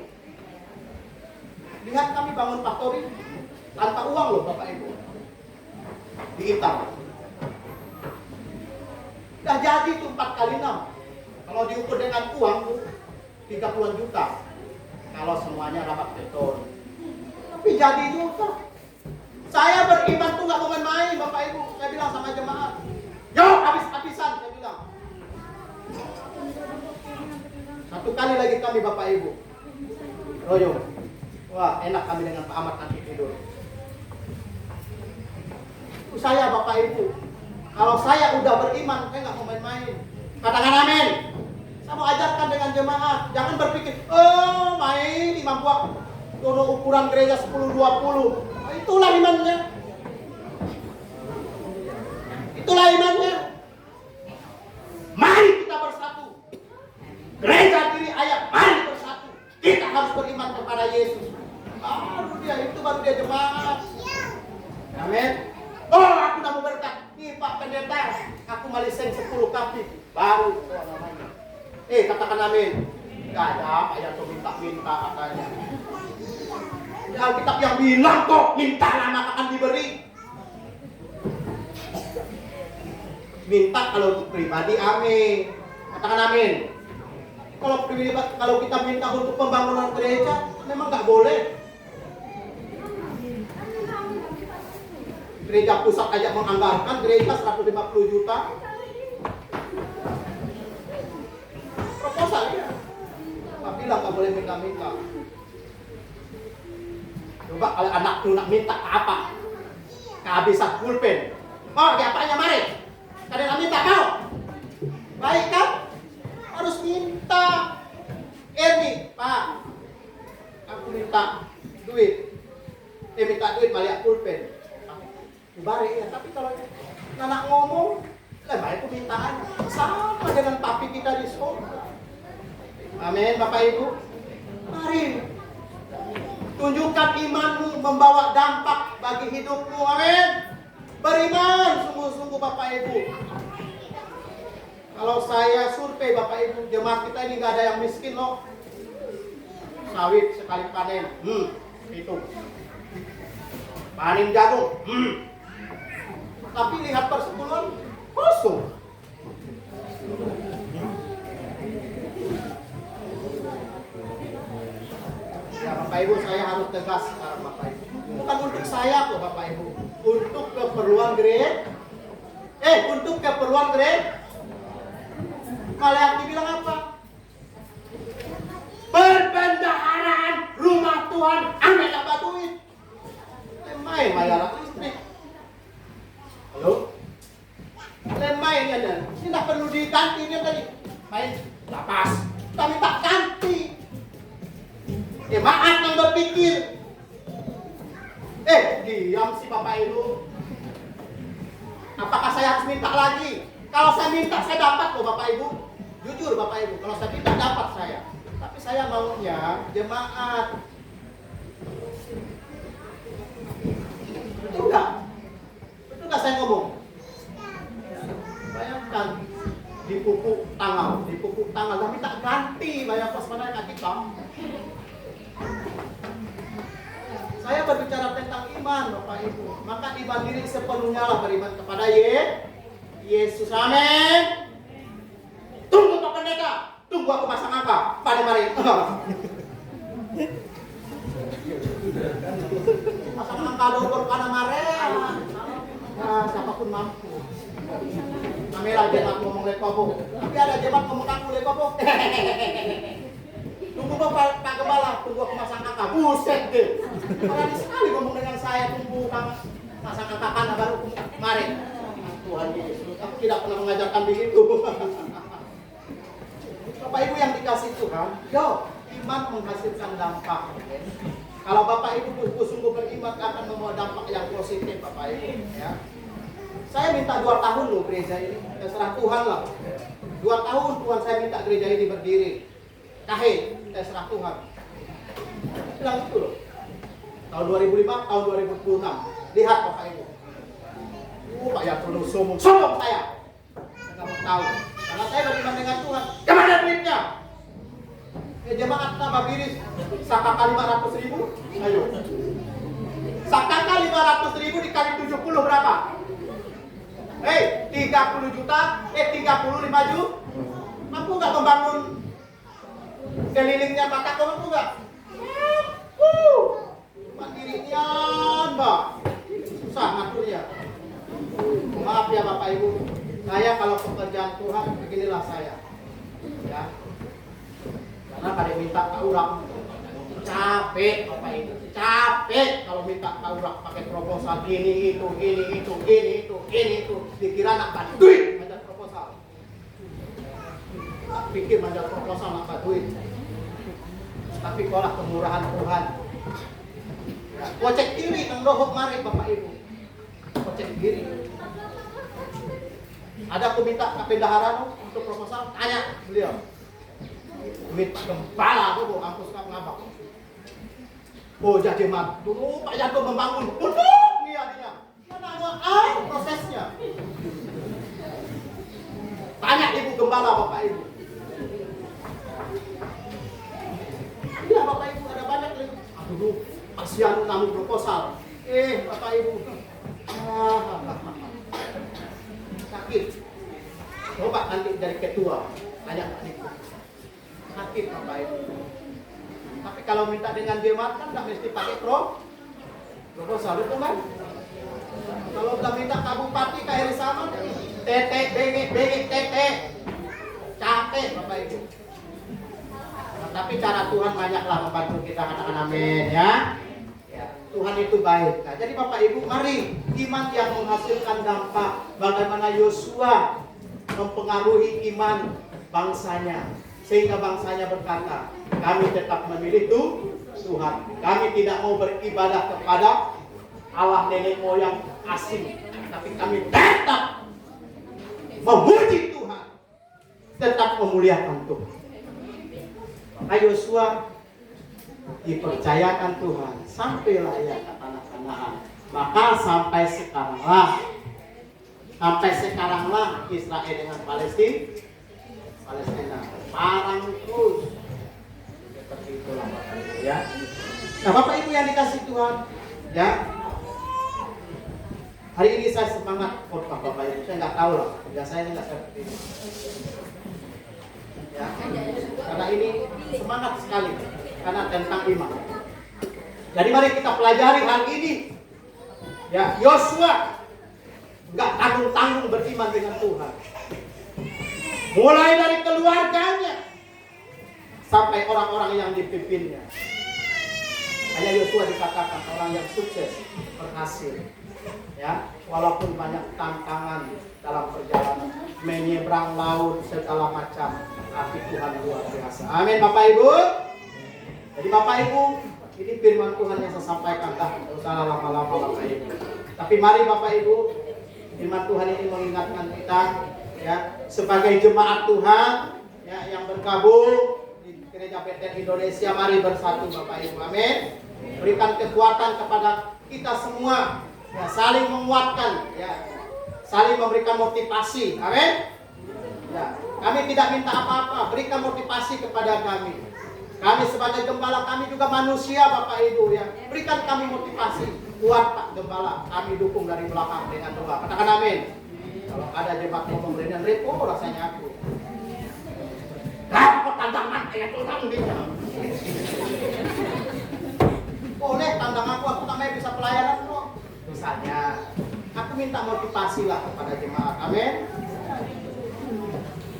Lihat kami bangun faktori tanpa uang loh Bapak Ibu. Di Intan. Udah jadi tuh 4 kali 6. Kalau diukur dengan uang tuh 30 juta. Kalau semuanya rapat beton. Tapi jadi juga. Saya beriman tuh nggak mau main-main Bapak Ibu. Saya bilang sama jemaat, yuk habis-habisan saya bilang. 1 kali lagi kami Bapak Ibu royo. Wah enak kami dengan Pak Ahmad nanti tidur. Itu saya Bapak Ibu. Kalau saya udah beriman, saya nggak mau main-main. Katakan amin. Saya mau ajarkan dengan jemaat. Jangan berpikir, oh main imam buat dono ukuran gereja 10-20. Nah, itulah imannya. Itulah imannya. Mari kita bersatu. Gereja diri ayat, mari bersatu. Kita harus beriman kepada Yesus. Baru dia jemaat. Amin. Oh, aku udah mau berkat. Nih Pak Pendeta, aku maliseng 10 kaki. Baru namanya. Katakan amin. Gak ada Pak Yanto minta-minta katanya. Alkitab yang bilang kok mintalah maka akan diberi. Minta kalau pribadi amin. Katakan amin. Kalau kita minta untuk pembangunan gereja, memang nggak boleh. Gereja pusat aja menganggarkan gereja 150 juta. bilang nggak boleh minta-minta. Coba kalau anak tuh nak minta apa? Kehabisan pulpen. Mau diapanya mari? Kalian minta mau? Baik kan? Harus minta. Nih, Pak. Aku minta duit. Minta duit balik pulpen. Bari ya, tapi kalau anak ngomong, lebih itu mintaan sama dengan papi kita di sekolah. Amin, Bapak Ibu. Mari tunjukkan imanmu membawa dampak bagi hidupmu. Amin. Beriman sungguh-sungguh Bapak Ibu. Kalau saya survei Bapak Ibu, jemaat kita ini nggak ada yang miskin loh. Sawit sekali panen, itu. Panen jagung, Tapi lihat persepuluhan kosong. Ya Bapak Ibu, saya harus tegas sekarang Bapak Ibu. Bukan untuk saya kok Bapak Ibu. Untuk keperluan gereja. Untuk keperluan gereja. Malah dibilang apa? Perbendaharaan rumah Tuhan ambil apa duit? Main bayar listrik. Halo? Main ya dan ini tidak perlu diganti ini tadi. Main lapas. Kita minta ganti. Maaf yang berpikir. Diam si Bapak Ibu. Apakah saya harus minta lagi? Kalau saya minta, saya dapat loh Bapak Ibu. Jujur Bapak Ibu, kalau saya minta dapat saya. Tapi saya maunya jemaat. Betul nggak? Betul nggak saya ngomong? Bayangkan dipupuk tanggal, tapi tak ganti bayar kos padanya kita. Saya berbicara tentang iman Bapak Ibu. Maka iman diri sepenuhnya lah beriman kepada Yesus. Amin. Tunggu Pak Pendeta. Tunggu aku pasang angka pada mari. Pasang angka dulu pada mari. Nah, siapapun mampu. Namanya jemaat ngomong lekobo. Tapi ada jemaat ngomong aku lekobo. Tunggu Pak Gembala, tunggu aku masang angka. Buset deh. Berani sekali ngomong dengan saya, tunggu masang angka kan baru mari. Tuhan Yesus, aku tidak pernah mengajarkan begitu. Bapak Ibu yang dikasih Tuhan, iman menghasilkan dampak. Kalau Bapak Ibu sungguh beriman akan membawa dampak yang positif Bapak Ibu. Ya. Saya minta 2 tahun loh gereja ini, terserah Tuhan lah. 2 tahun Tuhan saya minta gereja ini berdiri. Terserah Tuhan. Bilang itu loh. Tahun 2005, tahun 2026. Lihat Bapak Ibu. Pak ya perlu sombong saya. Saya nggak mau tahu. Karena saya beriman dengan Tuhan. Kemana duitnya? Jemaat tambah biris. Sakaka 500.000. Ayo. Sakaka 500.000 dikali 70 berapa? 30 juta. 35 juta. Mampu nggak membangun kelilingnya mata kamu mampu nggak? Mandirinya, Mbak. Susah ngaturnya. Maaf ya Bapak Ibu, saya kalau pekerjaan Tuhan beginilah saya, ya. Karena pada minta taurak, capek Bapak Ibu, capek kalau minta taurak pakai proposal ini itu, dikira nak dapat duit ada proposal, tak pikir ada proposal nak dapat duit, tapi kalau kemurahan Tuhan, ya. Kocek kiri nang dohok mari Bapak Ibu, kocek kiri. Ada aku minta kependaharan untuk proposal, tanya beliau. Duit Gembala tuh, kampus kamu ngabak. Jadi mat, dulu Pak Yanto membangun, dia. Mana prosesnya? Tanya Ibu Gembala Bapak Ibu. Iya Bapak Ibu ada banyak lagi. Aduh, kasihan namun proposal. Bapak Ibu. Sakit. Coba nanti dari ketua tanya Pak Niko. Sakit Bapak Ibu. Tapi kalau minta dengan jemaat kan nggak mesti pakai proposal itu kan. Kalau udah minta kabupati kayak sama, bengek, capek Bapak Ibu. Nah, tapi cara banyaklah membantu kita, katakan amin ya. Ya, Tuhan itu baik. Nah, jadi Bapak Ibu, mari iman yang menghasilkan dampak. Bagaimana Yosua mempengaruhi iman bangsanya, sehingga bangsanya berkata, kami tetap memilih Tuhan. Kami tidak mau beribadah kepada Allah nenek moyang asing, tapi kami tetap memuji Tuhan, tetap memuliakan Tuhan. Maka Yosua dipercayakan Tuhan sampailah ia ke tanah Kanaan. Maka sampai sekaranglah Israel dengan Palestina parang terus. Seperti itulah Bapak Ibu ya. Nah Bapak Ibu yang dikasih Tuhan ya, hari ini saya semangat khotbah Bapak Ibu. Saya nggak tahu lah, biasanya nggak seperti ini. Ya, karena ini semangat sekali karena tentang iman. Jadi mari kita pelajari hal ini. Ya, Yosua nggak tanggung-tanggung beriman dengan Tuhan. Mulai dari keluarganya sampai orang-orang yang dipimpinnya. Hanya Yosua dikatakan orang yang sukses, berhasil. Ya, walaupun banyak tantangan dalam perjalanan, menyeberang laut segala macam, tapi Tuhan luar biasa. Amin Bapak Ibu. Jadi Bapak Ibu, ini firman Tuhan yang saya sampaikan, tidak usah lama-lama Bapak Ibu. Tapi mari Bapak Ibu, firman Tuhan ini mengingatkan kita, ya, sebagai jemaat Tuhan, ya, yang bergabung di Gereja Bethel Indonesia, mari bersatu Bapak Ibu. Amin. Berikan kekuatan kepada kita semua, ya, saling menguatkan, ya, saling memberikan motivasi. Amin. Ya, kami tidak minta apa-apa, berikan motivasi kepada kami. Kami sebagai gembala, kami juga manusia Bapak Ibu ya. Berikan kami motivasi. Kuat Pak Gembala, kami dukung dari belakang dengan doa. Katakan amin. Kalau ada jemaat mau memberikan repo, rasanya aku. Kau tantangan kayak Tuhan gitu. Boleh tantang aku namanya bisa pelayanan kok. Misalnya, aku minta motivasi lah kepada jemaat. Amin.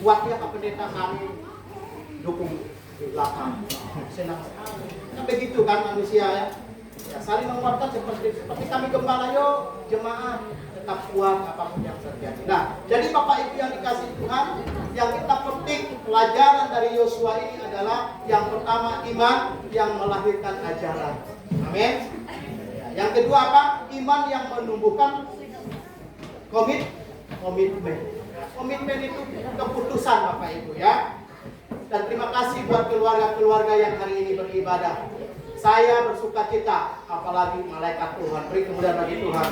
Kuatnya Pak Pendeta kami dukung di belakang. Senang sekali. Nah, begitu kan manusia ya. Ya, saling menguatkan seperti kami gembala, yo jemaat tetap kuat apapun yang terjadi. Nah, jadi Bapak Ibu yang dikasih Tuhan, yang kita petik pelajaran dari Yosua ini adalah yang pertama iman yang melahirkan ajaran. Amin. Ya, yang kedua apa? Iman yang menumbuhkan komitmen. Komitmen itu keputusan Bapak Ibu ya. Dan terima kasih buat keluarga-keluarga yang hari ini beribadah. Saya bersuka cita, apalagi malaikat Tuhan. Beri kemuliaan bagi Tuhan.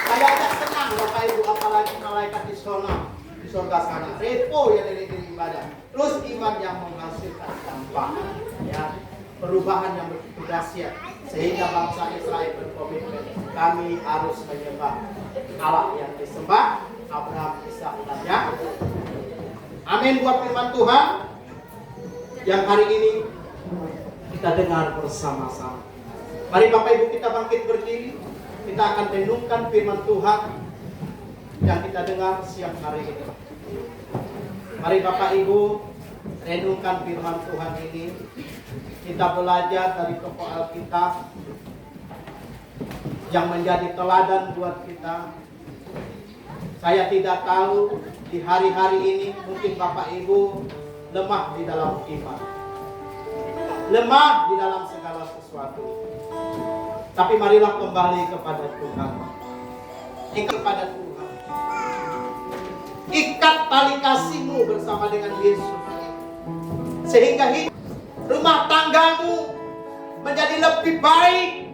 Saya agak senang Bapak Ibu, apalagi malaikat di surga sana. Repo yang dari ibadah. Terus iman yang menghasilkan dampak. Ya, perubahan yang begitu dahsyat. Sehingga bangsa Israel berkomitmen, kami harus menyembah Allah yang disembah, Abraham, Ishak, dan Yakub. Amin buat firman Tuhan yang hari ini kita dengar bersama-sama. Mari Bapak Ibu kita bangkit berdiri. Kita akan renungkan firman Tuhan yang kita dengar siang hari ini. Mari Bapak Ibu renungkan firman Tuhan ini. Kita belajar dari tokoh Alkitab yang menjadi teladan buat kita. Saya tidak tahu di hari-hari ini mungkin Bapak Ibu lemah di dalam iman, lemah di dalam segala sesuatu. Tapi marilah kembali kepada Tuhan. Ikat kepada Tuhan. Ikat tali kasihmu bersama dengan Yesus. Sehingga hidup rumah tanggamu menjadi lebih baik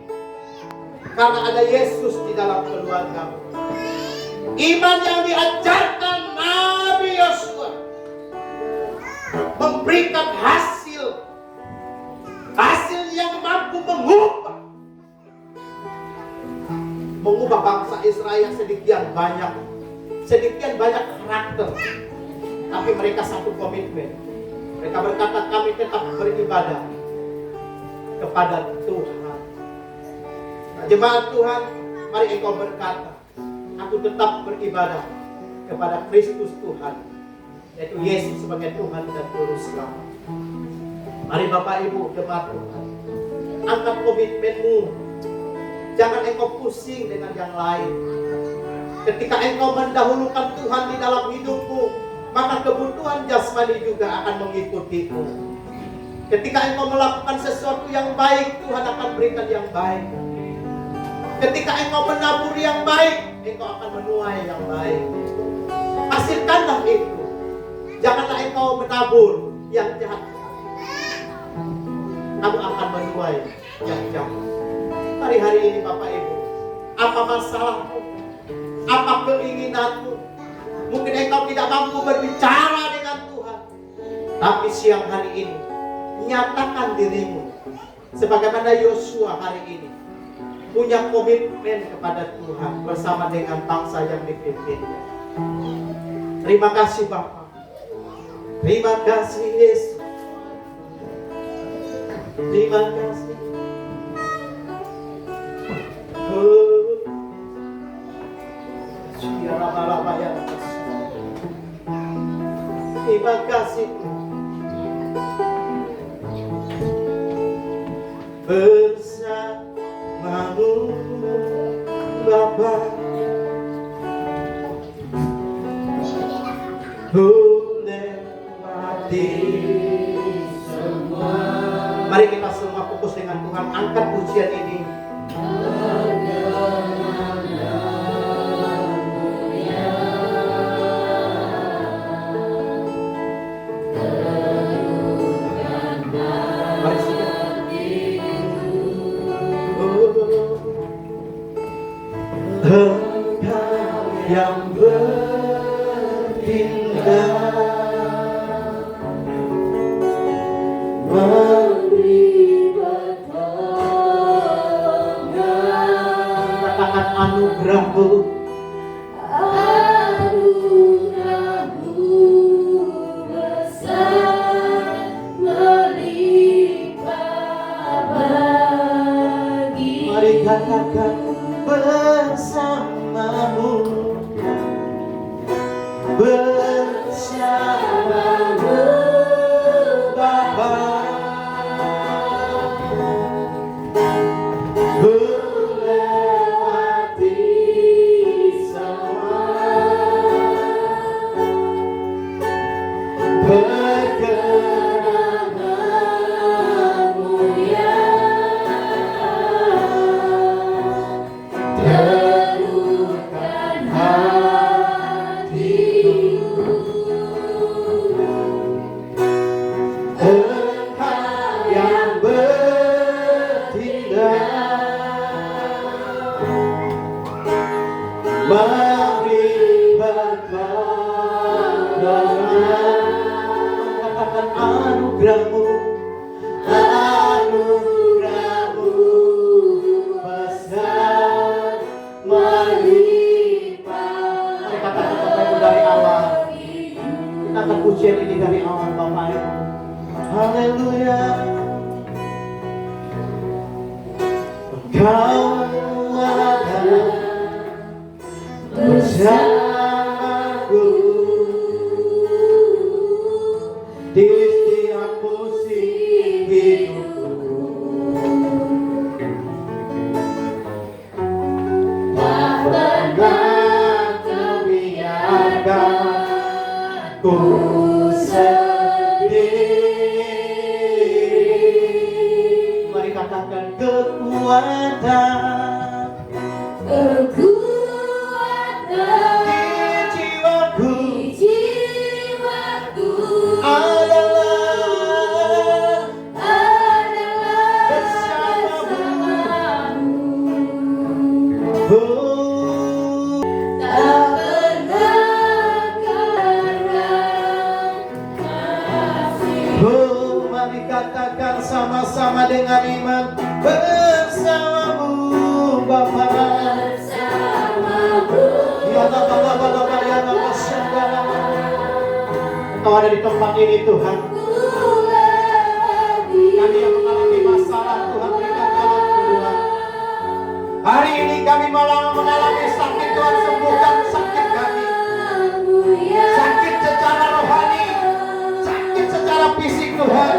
karena ada Yesus di dalam keluargamu. Iman yang diajarkan Nabi Yosua memberikan hasil yang mampu mengubah bangsa Israel yang sedemikian banyak karakter, tapi mereka satu komitmen. Mereka berkata, kami tetap beribadah kepada Tuhan. Nah, jemaat Tuhan, mari engkau berkata, aku tetap beribadah kepada Kristus Tuhan, yaitu Yesus sebagai Tuhan dan Juru Selamat. Mari Bapak Ibu jemaat Tuhan, angkat komitmenmu. Jangan engkau pusing dengan yang lain. Ketika engkau mendahulukan Tuhan di dalam hidupmu, maka kebutuhan jasmani juga akan mengikutimu. Ketika engkau melakukan sesuatu yang baik, Tuhan akan berikan yang baik. Ketika engkau menabur yang baik, engkau akan menuai yang baik. Hasilkanlah itu. Janganlah engkau menabur yang jahat. Kamu akan menuai yang jahat. Mari hari ini Bapak Ibu, apa masalahmu? Apa keinginanmu? Mungkin engkau tidak mampu berbicara dengan Tuhan, tapi siang hari ini nyatakan dirimu sebagaimana Yosua hari ini punya komitmen kepada Tuhan bersama dengan bangsa yang dipimpinnya. Terima kasih Bapa. Terima kasih Yesus. Terima kasih. Terima kasih. Bersamamu Bapa, lewati semua. Mari kita semua fokus dengan Tuhan. Angkat pujian ini. Engkau yang bertindak memberi pertolongan. Katakan anugerah-Mu, anugerah-Mu besar melimpah bagi. Mari katakan bersamamu, bersamamu Bapa, melewati semua pergerakan-Mu yang terurkan hatiku. Engkau yang bertindak memberi pertolongan. Katakan anugerah-Mu, anugerah-Mu besar melimpah. Mari katakan Bapak Ibu dari awal. Kita akan pujian ini dari awal Bapak Ibu. Haleluya. Engkau ada bersamaku di setiap musim hidupku. Tak pernah Kau biarkan ku sendiri. Mari katakan kekuatan, kekuatan di jiwaku, adalah bersamamu. Tak pernah kasih. Mari katakan sama-sama dengan iman, bersamamu Bapa, bersamamu. Ya Bapa, ya Bapa, Kau ada di tempat ini Tuhan. Kami yang mengalami masalah Tuhan, berikan jalan keluar. Hari ini kami malah mengalami sakit, Tuhan sembuhkan sakit kami. Sakit secara rohani, sakit secara fisik Tuhan.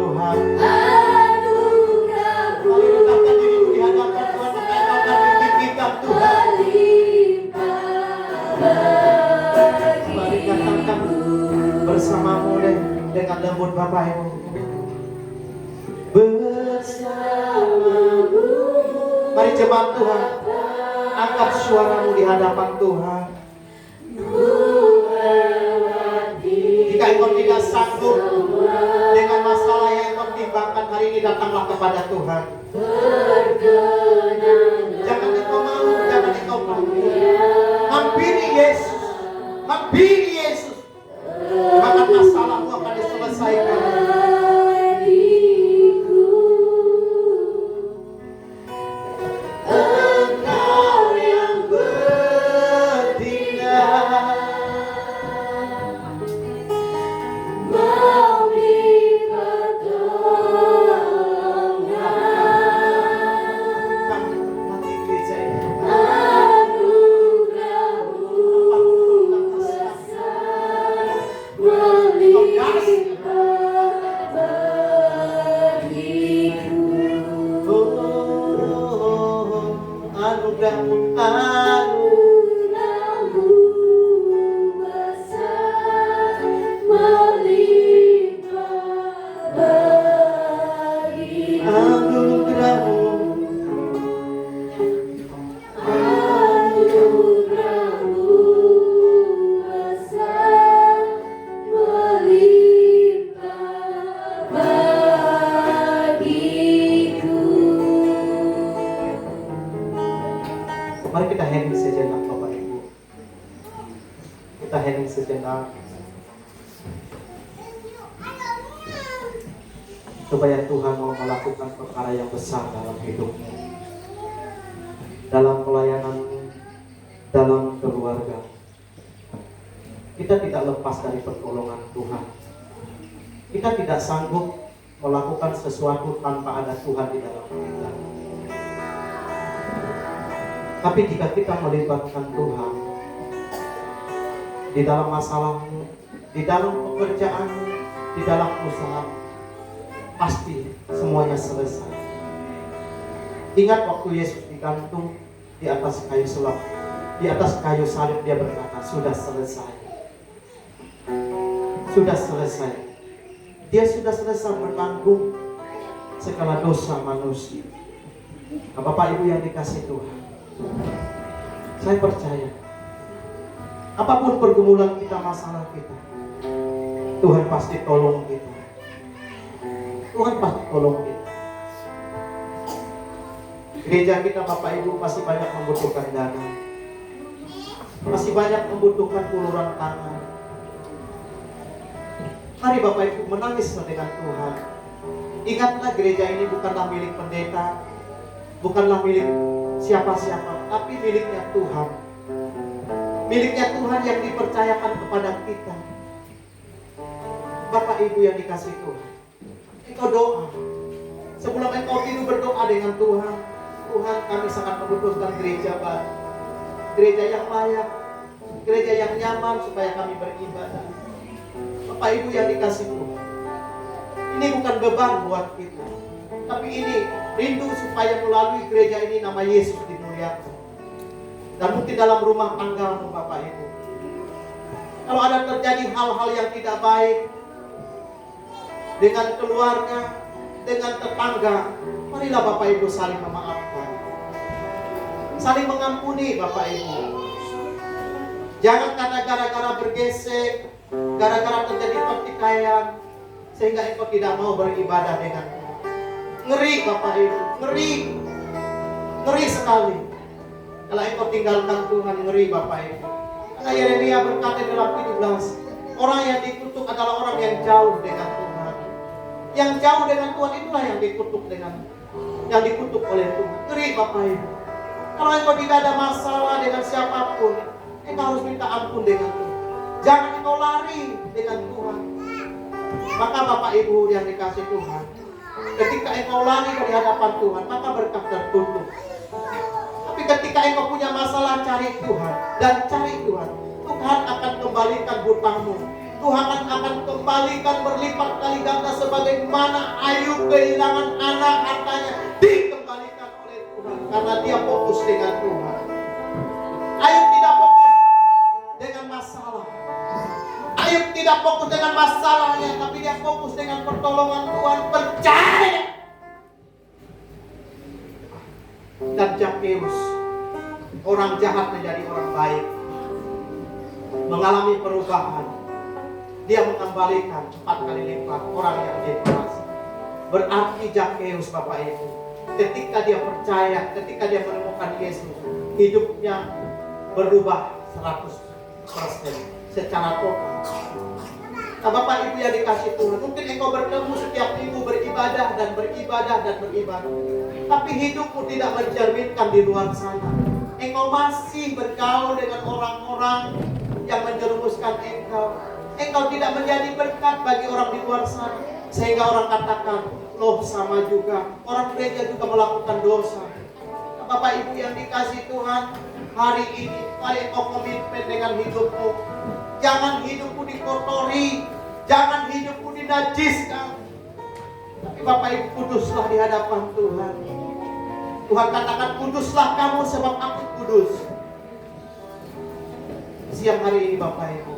Tuhan. Mari rendahkan dirimu di hadapan Tuhan, maka Engkau akan ditinggikan Tuhan. Mari katakan bersamamu dengan lembut Bapak Ibu. Bersamamu. Mari jemaat Tuhan, angkat suaramu di hadapan Tuhan. Jika engkau tidak sanggup dengan masalah yang engkau timbangkan hari ini, datanglah kepada Tuhan. Jangan engkau malu, jangan engkau malu. Hampiri Yesus, hampiri Yesus, maka masalahmu akan diselesaikan. Mari kita hening sejenak Bapak Ibu. Kita hening sejenak. Supaya Tuhan mau melakukan perkara yang besar dalam hidupmu, dalam pelayananmu, dalam keluarga. Kita tidak lepas dari pertolongan Tuhan. Kita tidak sanggup melakukan sesuatu tanpa ada Tuhan di dalam kita. Tapi jika kita melibatkan Tuhan di dalam masalahmu, di dalam pekerjaanmu, di dalam usahamu, pasti semuanya selesai. Ingat waktu Yesus digantung di atas kayu salib, di atas kayu salib dia berkata, sudah selesai. Sudah selesai. Dia sudah selesai menanggung segala dosa manusia. Nah, Bapak Ibu yang dikasihi Tuhan, saya percaya apapun pergumulan kita, masalah kita, Tuhan pasti tolong kita. Tuhan pasti tolong kita. Gereja kita Bapak Ibu masih banyak membutuhkan dana, masih banyak membutuhkan uluran tangan. Mari Bapak Ibu menangis dengan Tuhan. Ingatlah gereja ini bukanlah milik pendeta, bukanlah milik siapa-siapa, tapi miliknya Tuhan. Miliknya Tuhan yang dipercayakan kepada kita. Bapak Ibu yang dikasihi Tuhan, engkau doa. Sebelum engkau tidur berdoa dengan Tuhan, Tuhan kami sangat membutuhkan gereja baru, gereja yang layak, gereja yang nyaman supaya kami beribadah. Bapak Ibu yang dikasihi Tuhan, ini bukan beban buat kita, tapi ini rindu supaya melalui gereja ini nama Yesus dimuliakan. Dan mungkin dalam rumah tanggamu Bapak Ibu, kalau ada terjadi hal-hal yang tidak baik dengan keluarga, dengan tetangga, marilah Bapak Ibu saling memaafkan, saling mengampuni Bapak Ibu. Jangan karena gara-gara bergesek, gara-gara terjadi pertikaian, sehingga engkau tidak mau beribadah dengan Tuhan. Ngeri Bapak Ibu, ngeri sekali kalau engkau tinggalkan Tuhan. Ngeri Bapak Ibu. Karena Yeremia berkata dalam 17, orang yang dikutuk adalah orang yang jauh dengan Tuhan. Yang jauh dengan Tuhan itulah yang dikutuk oleh Tuhan. Ngeri Bapak Ibu. Kalau engkau tidak ada masalah dengan siapapun, engkau harus minta ampun dengan Tuhan. Jangan engkau lari dengan Tuhan. Maka Bapak Ibu yang dikasihi Tuhan, ketika engkau lari dari hadapan Tuhan, maka berkat tertutup. Tapi ketika engkau punya masalah, cari Tuhan dan cari Tuhan, Tuhan akan kembalikan hutangmu. Tuhan akan kembalikan berlipat kali ganda sebagaimana Ayub kehilangan anak, hartanya dikembalikan oleh Tuhan karena dia fokus dengan Tuhan. Ayub tidak fokus dengan masalah. Ayub tidak fokus dengan masalahnya, tapi dia fokus dengan pertolongan Tuhan, percaya. Dan Zakheus, orang jahat menjadi orang baik, mengalami perubahan. Dia mengembalikan 4 kali lipat orang yang diperas. Berarti Zakheus, Bapak Ibu, ketika dia percaya, ketika dia menemukan Yesus, hidupnya berubah 100% secara total. Nah, Bapak Ibu yang dikasih Tuhan, mungkin engkau bertemu setiap minggu beribadah dan beribadah dan beribadah, tapi hidupmu tidak mencerminkan di luar sana. Engkau masih bergaul dengan orang-orang yang menjerumuskan engkau. Engkau tidak menjadi berkat bagi orang di luar sana, sehingga orang katakan, loh sama juga, orang gereja juga melakukan dosa. Nah, Bapak Ibu yang dikasih Tuhan, hari ini mari engkau komitmen dengan hidupmu. Jangan hidupmu dikotori, jangan hidupmu dinajiskan, tapi Bapak Ibu kuduslah di hadapan Tuhan. Tuhan katakan, kuduslah kamu sebab aku kudus. Siang hari ini Bapak Ibu,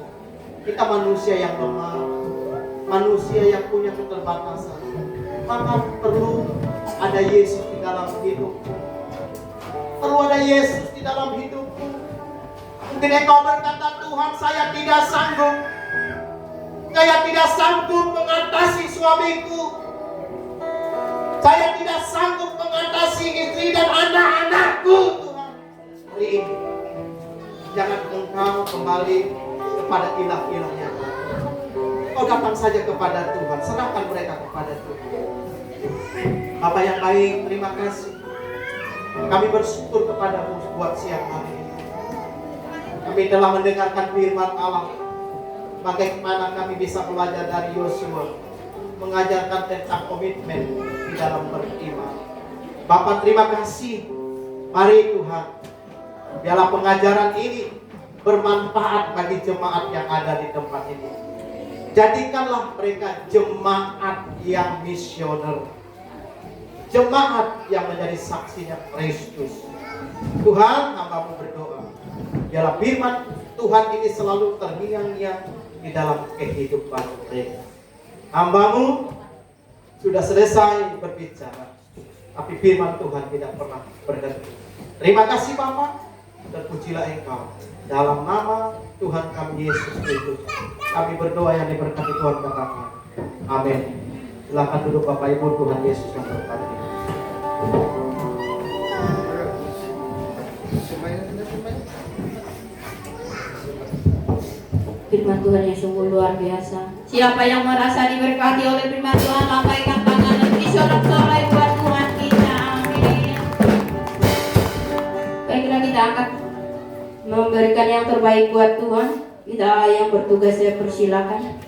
kita manusia yang lemah, manusia yang punya keterbatasan, maka perlu ada Yesus di dalam hidupmu. Perlu ada Yesus di dalam hidupmu. Mungkin engkau berkata, Tuhan, saya tidak sanggup. Saya tidak sanggup mengatasi suamiku. Saya tidak sanggup mengatasi istri dan anak-anakku, Tuhan. Hari ini, jangan engkau kembali kepada ilah-ilah yang lain. Kau datang saja kepada Tuhan, serahkan mereka kepada Tuhan. Bapak yang baik, terima kasih. Kami bersyukur kepadamu buat siang hari ini. Kami telah mendengarkan firman Allah. Bagaimana kami bisa belajar dari Yosua, mengajarkan tentang komitmen di dalam beriman. Bapak terima kasih. Mari Tuhan, biarlah pengajaran ini bermanfaat bagi jemaat yang ada di tempat ini. Jadikanlah mereka jemaat yang misioner, jemaat yang menjadi saksinya Kristus. Tuhan, hamba-Mu berdoa, biarlah firman Tuhan ini selalu terngiang-ngiang di dalam kehidupan mereka. Hamba-Mu sudah selesai berbicara, tapi firman Tuhan tidak pernah berhenti. Terima kasih Bapak, dan pujilah Engkau. Dalam nama Tuhan kami Yesus Kristus, kami berdoa yang diberkati Tuhan katakan. Amin. Silakan duduk Bapak Ibu, Tuhan Yesus yang berkati. Firman Tuhan yang sungguh luar biasa. Siapa yang merasa diberkati oleh firman Tuhan, lambaikan tangan dan disorak-sorai buat Tuhan kita. Amin. Baiklah, kita akan memberikan yang terbaik buat Tuhan. Kita yang bertugas, saya persilakan.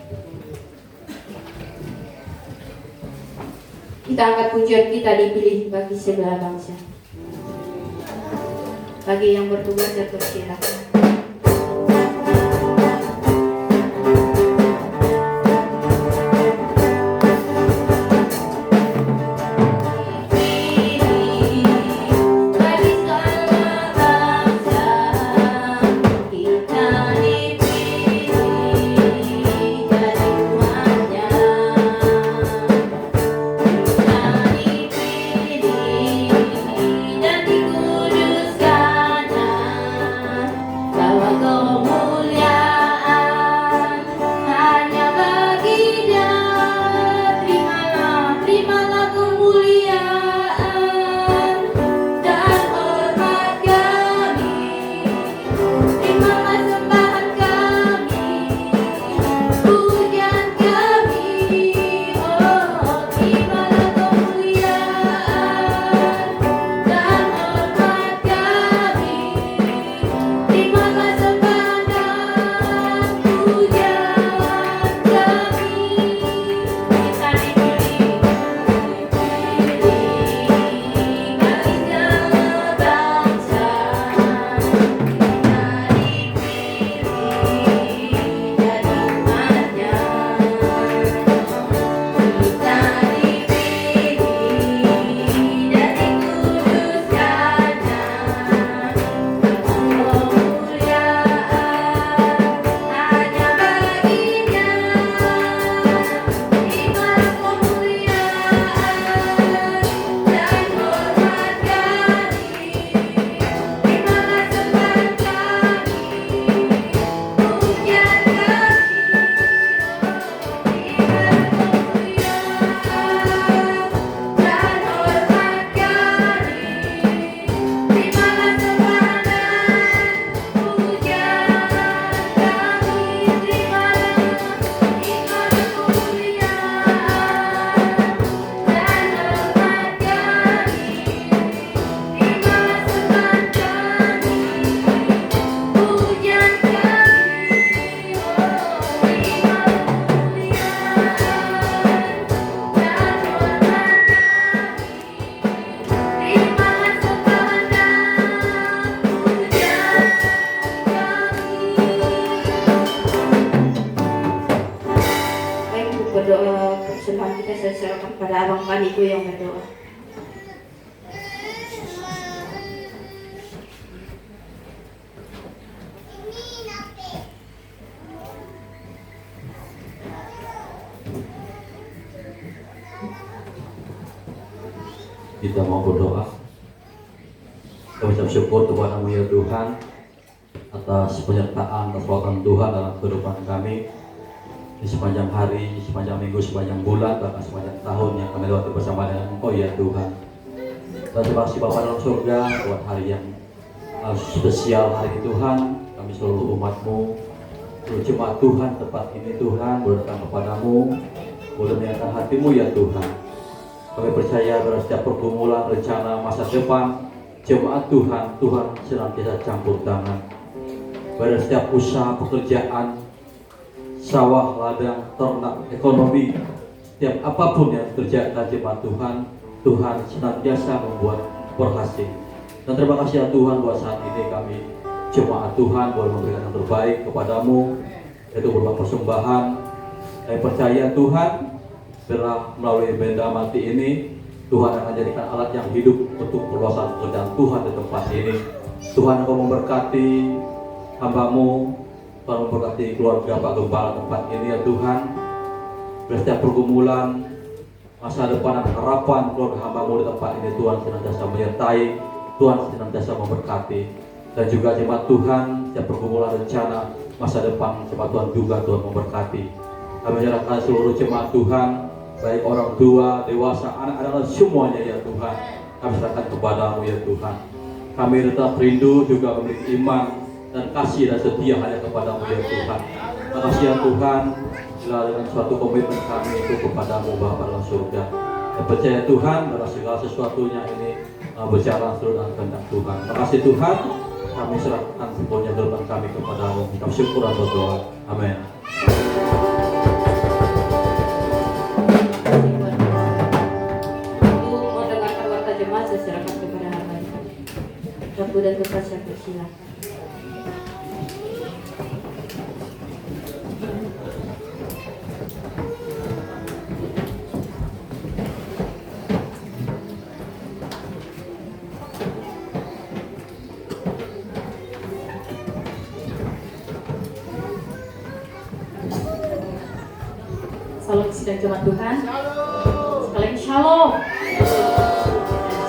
Kita angkat pujian kita dipilih bagi sebelah bangsa. Bagi yang bertugas, saya persilakan. serahkan pada abang paniku yang berdoa. Kita mau berdoa. Kami ucap syukur kepada-Mu ya Tuhan atas penyertaan, atas pertolongan Tuhan dalam kehidupan kami di sepanjang hari, di sepanjang minggu, sepanjang bulan, bahkan sepanjang tahun yang kami lewati bersama dengan Engkau ya Tuhan. Dan terima kasih Bapa dalam surga buat hari yang spesial hari ini Tuhan. Kami seluruh umat-Mu, seluruh jemaat Tuhan tempat ini Tuhan berdatang kepadamu, boleh menyatakan hati-Mu ya Tuhan. Kami percaya pada setiap pergumulan, rencana masa depan jemaat Tuhan, Tuhan senantiasa campur tangan. Pada setiap usaha, pekerjaan, sawah, ladang, ternak, ekonomi, setiap apapun yang terjadi dalam jemaat Tuhan, Tuhan senantiasa membuat berhasil. Dan terima kasih ya Tuhan buat saat ini kami jemaat Tuhan boleh memberikan yang terbaik kepadamu, yaitu berupa persembahan. Kami percaya Tuhan, bila melalui benda mati ini, Tuhan akan jadikan alat yang hidup untuk perluasan pekerjaan Tuhan di tempat ini. Tuhan akan memberkati hamba-Mu, Tuhan memberkati keluarga Pak Gembala tempat ini ya Tuhan. Setiap pergumulan, masa depan dan harapan keluarga hamba-Mu di tempat ini, Tuhan senantiasa menyertai, Tuhan senantiasa memberkati. Dan juga jemaat Tuhan, setiap pergumulan rencana masa depan jemaat Tuhan juga Tuhan memberkati. Kami menyerahkan seluruh jemaat Tuhan, baik orang tua, dewasa, anak-anak, semuanya ya Tuhan. Kami serahkan kepada-Mu ya Tuhan. Kami tetap rindu juga memiliki iman dan kasih dan setia hanya kepada-Mu ya Tuhan. Terima kasih ya Tuhan, bila dengan suatu komitmen kami itu kepada-Mu Bapa dalam surga. Dan percaya Tuhan dalam segala sesuatunya ini berjalan seluruh dalam kehendak Tuhan. Terima kasih Tuhan, kami serahkan sepenuhnya kehidupan kami kepada-Mu. Kita bersyukur dan berdoa. Amin. Ratu dan Kekasih persilakan. Salam sidang jemaat Tuhan. Sekalian shalom.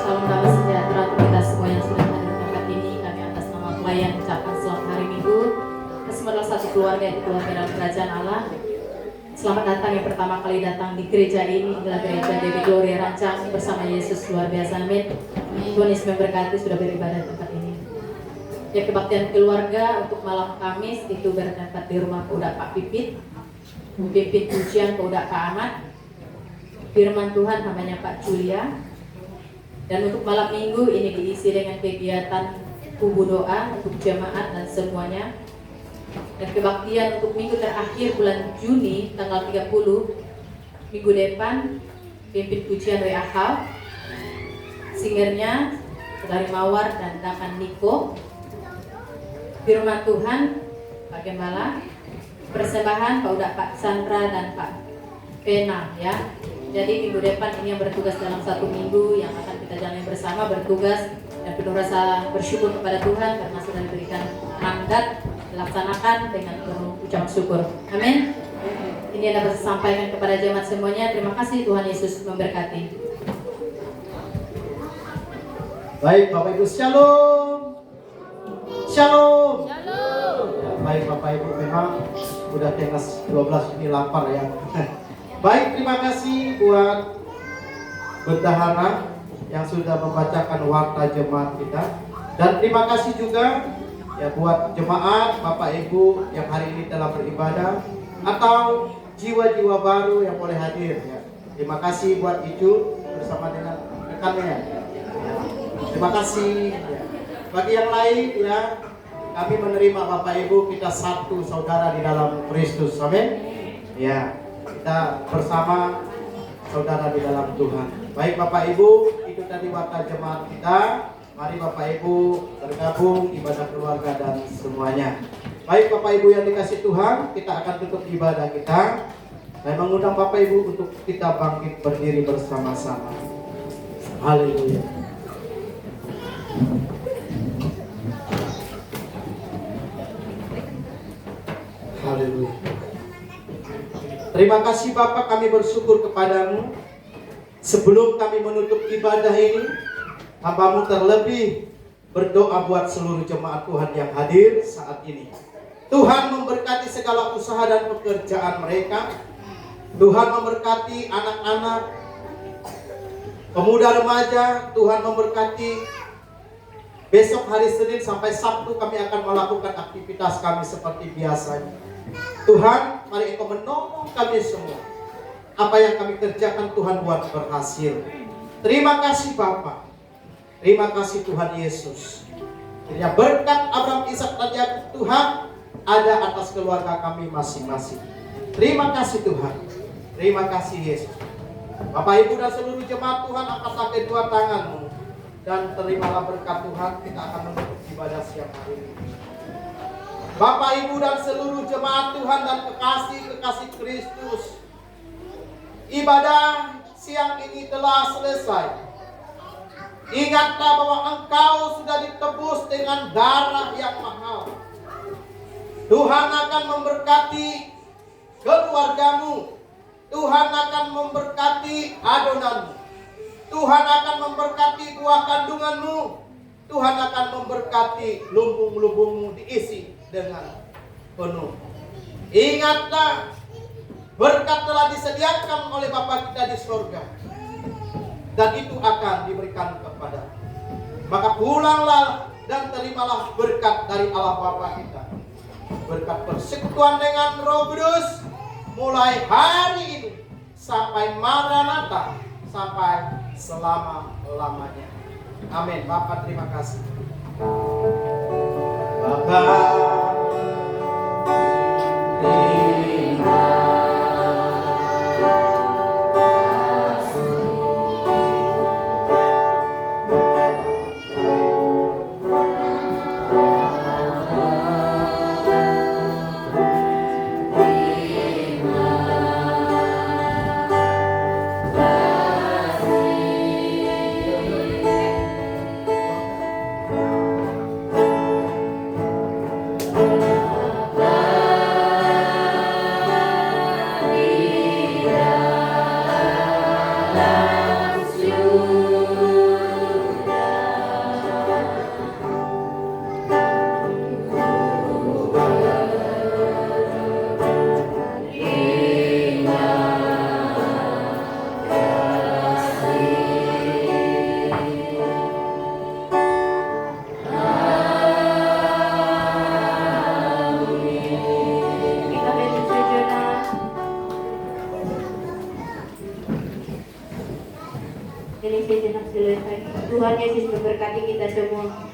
Salam damai sejahtera untuk kita semua yang sudah hadir di tempat ini. Kami atas nama pelayan ucapkan selamat hari Minggu. Kita semua adalah satu keluarga, itu keluarga dalam kerajaan Allah. Selamat datang yang pertama kali datang di gereja ini, adalah gereja Dewi Gloria Rancang bersama Yesus, luar biasa, amin. Tuhan Yesus memberkati sudah beribadah di tempat ini. Ya, kebaktian keluarga untuk malam Kamis itu bertempat di rumah Paudak Pak Pipit, pimpin pujian Paudak Pak Ahmad, firman Tuhan namanya Pak Julia. Dan untuk malam Minggu ini diisi dengan kegiatan kubu doa untuk jemaat dan semuanya. Dan kebaktian untuk minggu terakhir bulan Juni tanggal 30 minggu depan, pimpin pujian WAH, singernya dari Mawar dan Dakan Niko, firman Tuhan Pak Gembala, persembahan Paudak Pak Sandra dan Pak Pena ya. Jadi minggu depan ini yang bertugas dalam satu minggu yang akan kita jalani bersama, bertugas dan penuh rasa bersyukur kepada Tuhan karena sudah diberikan mandat, dilaksanakan dengan penuh ucapan syukur. Amin. Ini yang dapat saya sampaikan kepada jemaat semuanya. Terima kasih, Tuhan Yesus memberkati. Baik Bapak Ibu, shalom. Shalom. Ya, baik Bapak Ibu, memang udah tengah 12 ini lapar ya. Baik, terima kasih buat bendahara yang sudah membacakan warta jemaat kita. Dan terima kasih juga ya buat jemaat Bapak Ibu yang hari ini telah beribadah atau jiwa-jiwa baru yang boleh hadir ya. Terima kasih buat Icu bersama dengan rekannya ya. Terima kasih ya. Bagi yang lain ya, kami menerima Bapak Ibu, kita satu saudara di dalam Kristus. Amin. Ya, kita bersama saudara di dalam Tuhan. Baik Bapak Ibu, itu tadi warta jemaat kita. Mari Bapak Ibu bergabung ibadah keluarga dan semuanya. Baik Bapak Ibu yang dikasih Tuhan, kita akan tutup ibadah kita Saya mengundang Bapak Ibu untuk kita bangkit berdiri bersama-sama. Haleluya. Haleluya. Terima kasih Bapak, kami bersyukur kepadamu. Sebelum kami menutup ibadah ini, hamba-Mu terlebih berdoa buat seluruh jemaat Tuhan yang hadir saat ini. Tuhan memberkati segala usaha dan pekerjaan mereka. Tuhan memberkati anak-anak, pemuda remaja. Tuhan memberkati besok hari Senin sampai Sabtu kami akan melakukan aktivitas kami seperti biasanya. Tuhan, mari Engkau menolong kami semua. Apa yang kami kerjakan Tuhan buat berhasil. Terima kasih Bapa. Terima kasih Tuhan Yesus. Kiranya berkat Abraham, Ishak dan Yakub Tuhan ada atas keluarga kami masing-masing. Terima kasih Tuhan. Terima kasih Yesus. Bapak Ibu dan seluruh jemaat Tuhan, angkatlah kedua tanganmu dan terimalah berkat Tuhan. Kita akan menutup ibadah siang hari ini. Bapak Ibu dan seluruh jemaat Tuhan dan kekasih-kekasih Kristus, ibadah siang ini telah selesai. Ingatlah bahwa engkau sudah ditebus dengan darah yang mahal. Tuhan akan memberkati keluargamu. Tuhan akan memberkati adonanmu. Tuhan akan memberkati buah kandunganmu. Tuhan akan memberkati lumbung-lumbungmu diisi dengan penuh. Ingatlah, berkat telah disediakan oleh Bapa kita di surga, dan itu akan diberikan kepada. Maka pulanglah dan terimalah berkat dari Allah Bapa kita. Berkat persekutuan dengan Roh Kudus mulai hari ini sampai Maranatha, sampai selama-lamanya. Amin. Bapa, terima kasih. Bapa, Ini sejenak selesai. Tuhan Yesus memberkati kita semua.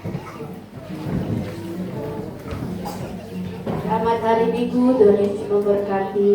Selamat hari Minggu, Tuhan Yesus memberkati.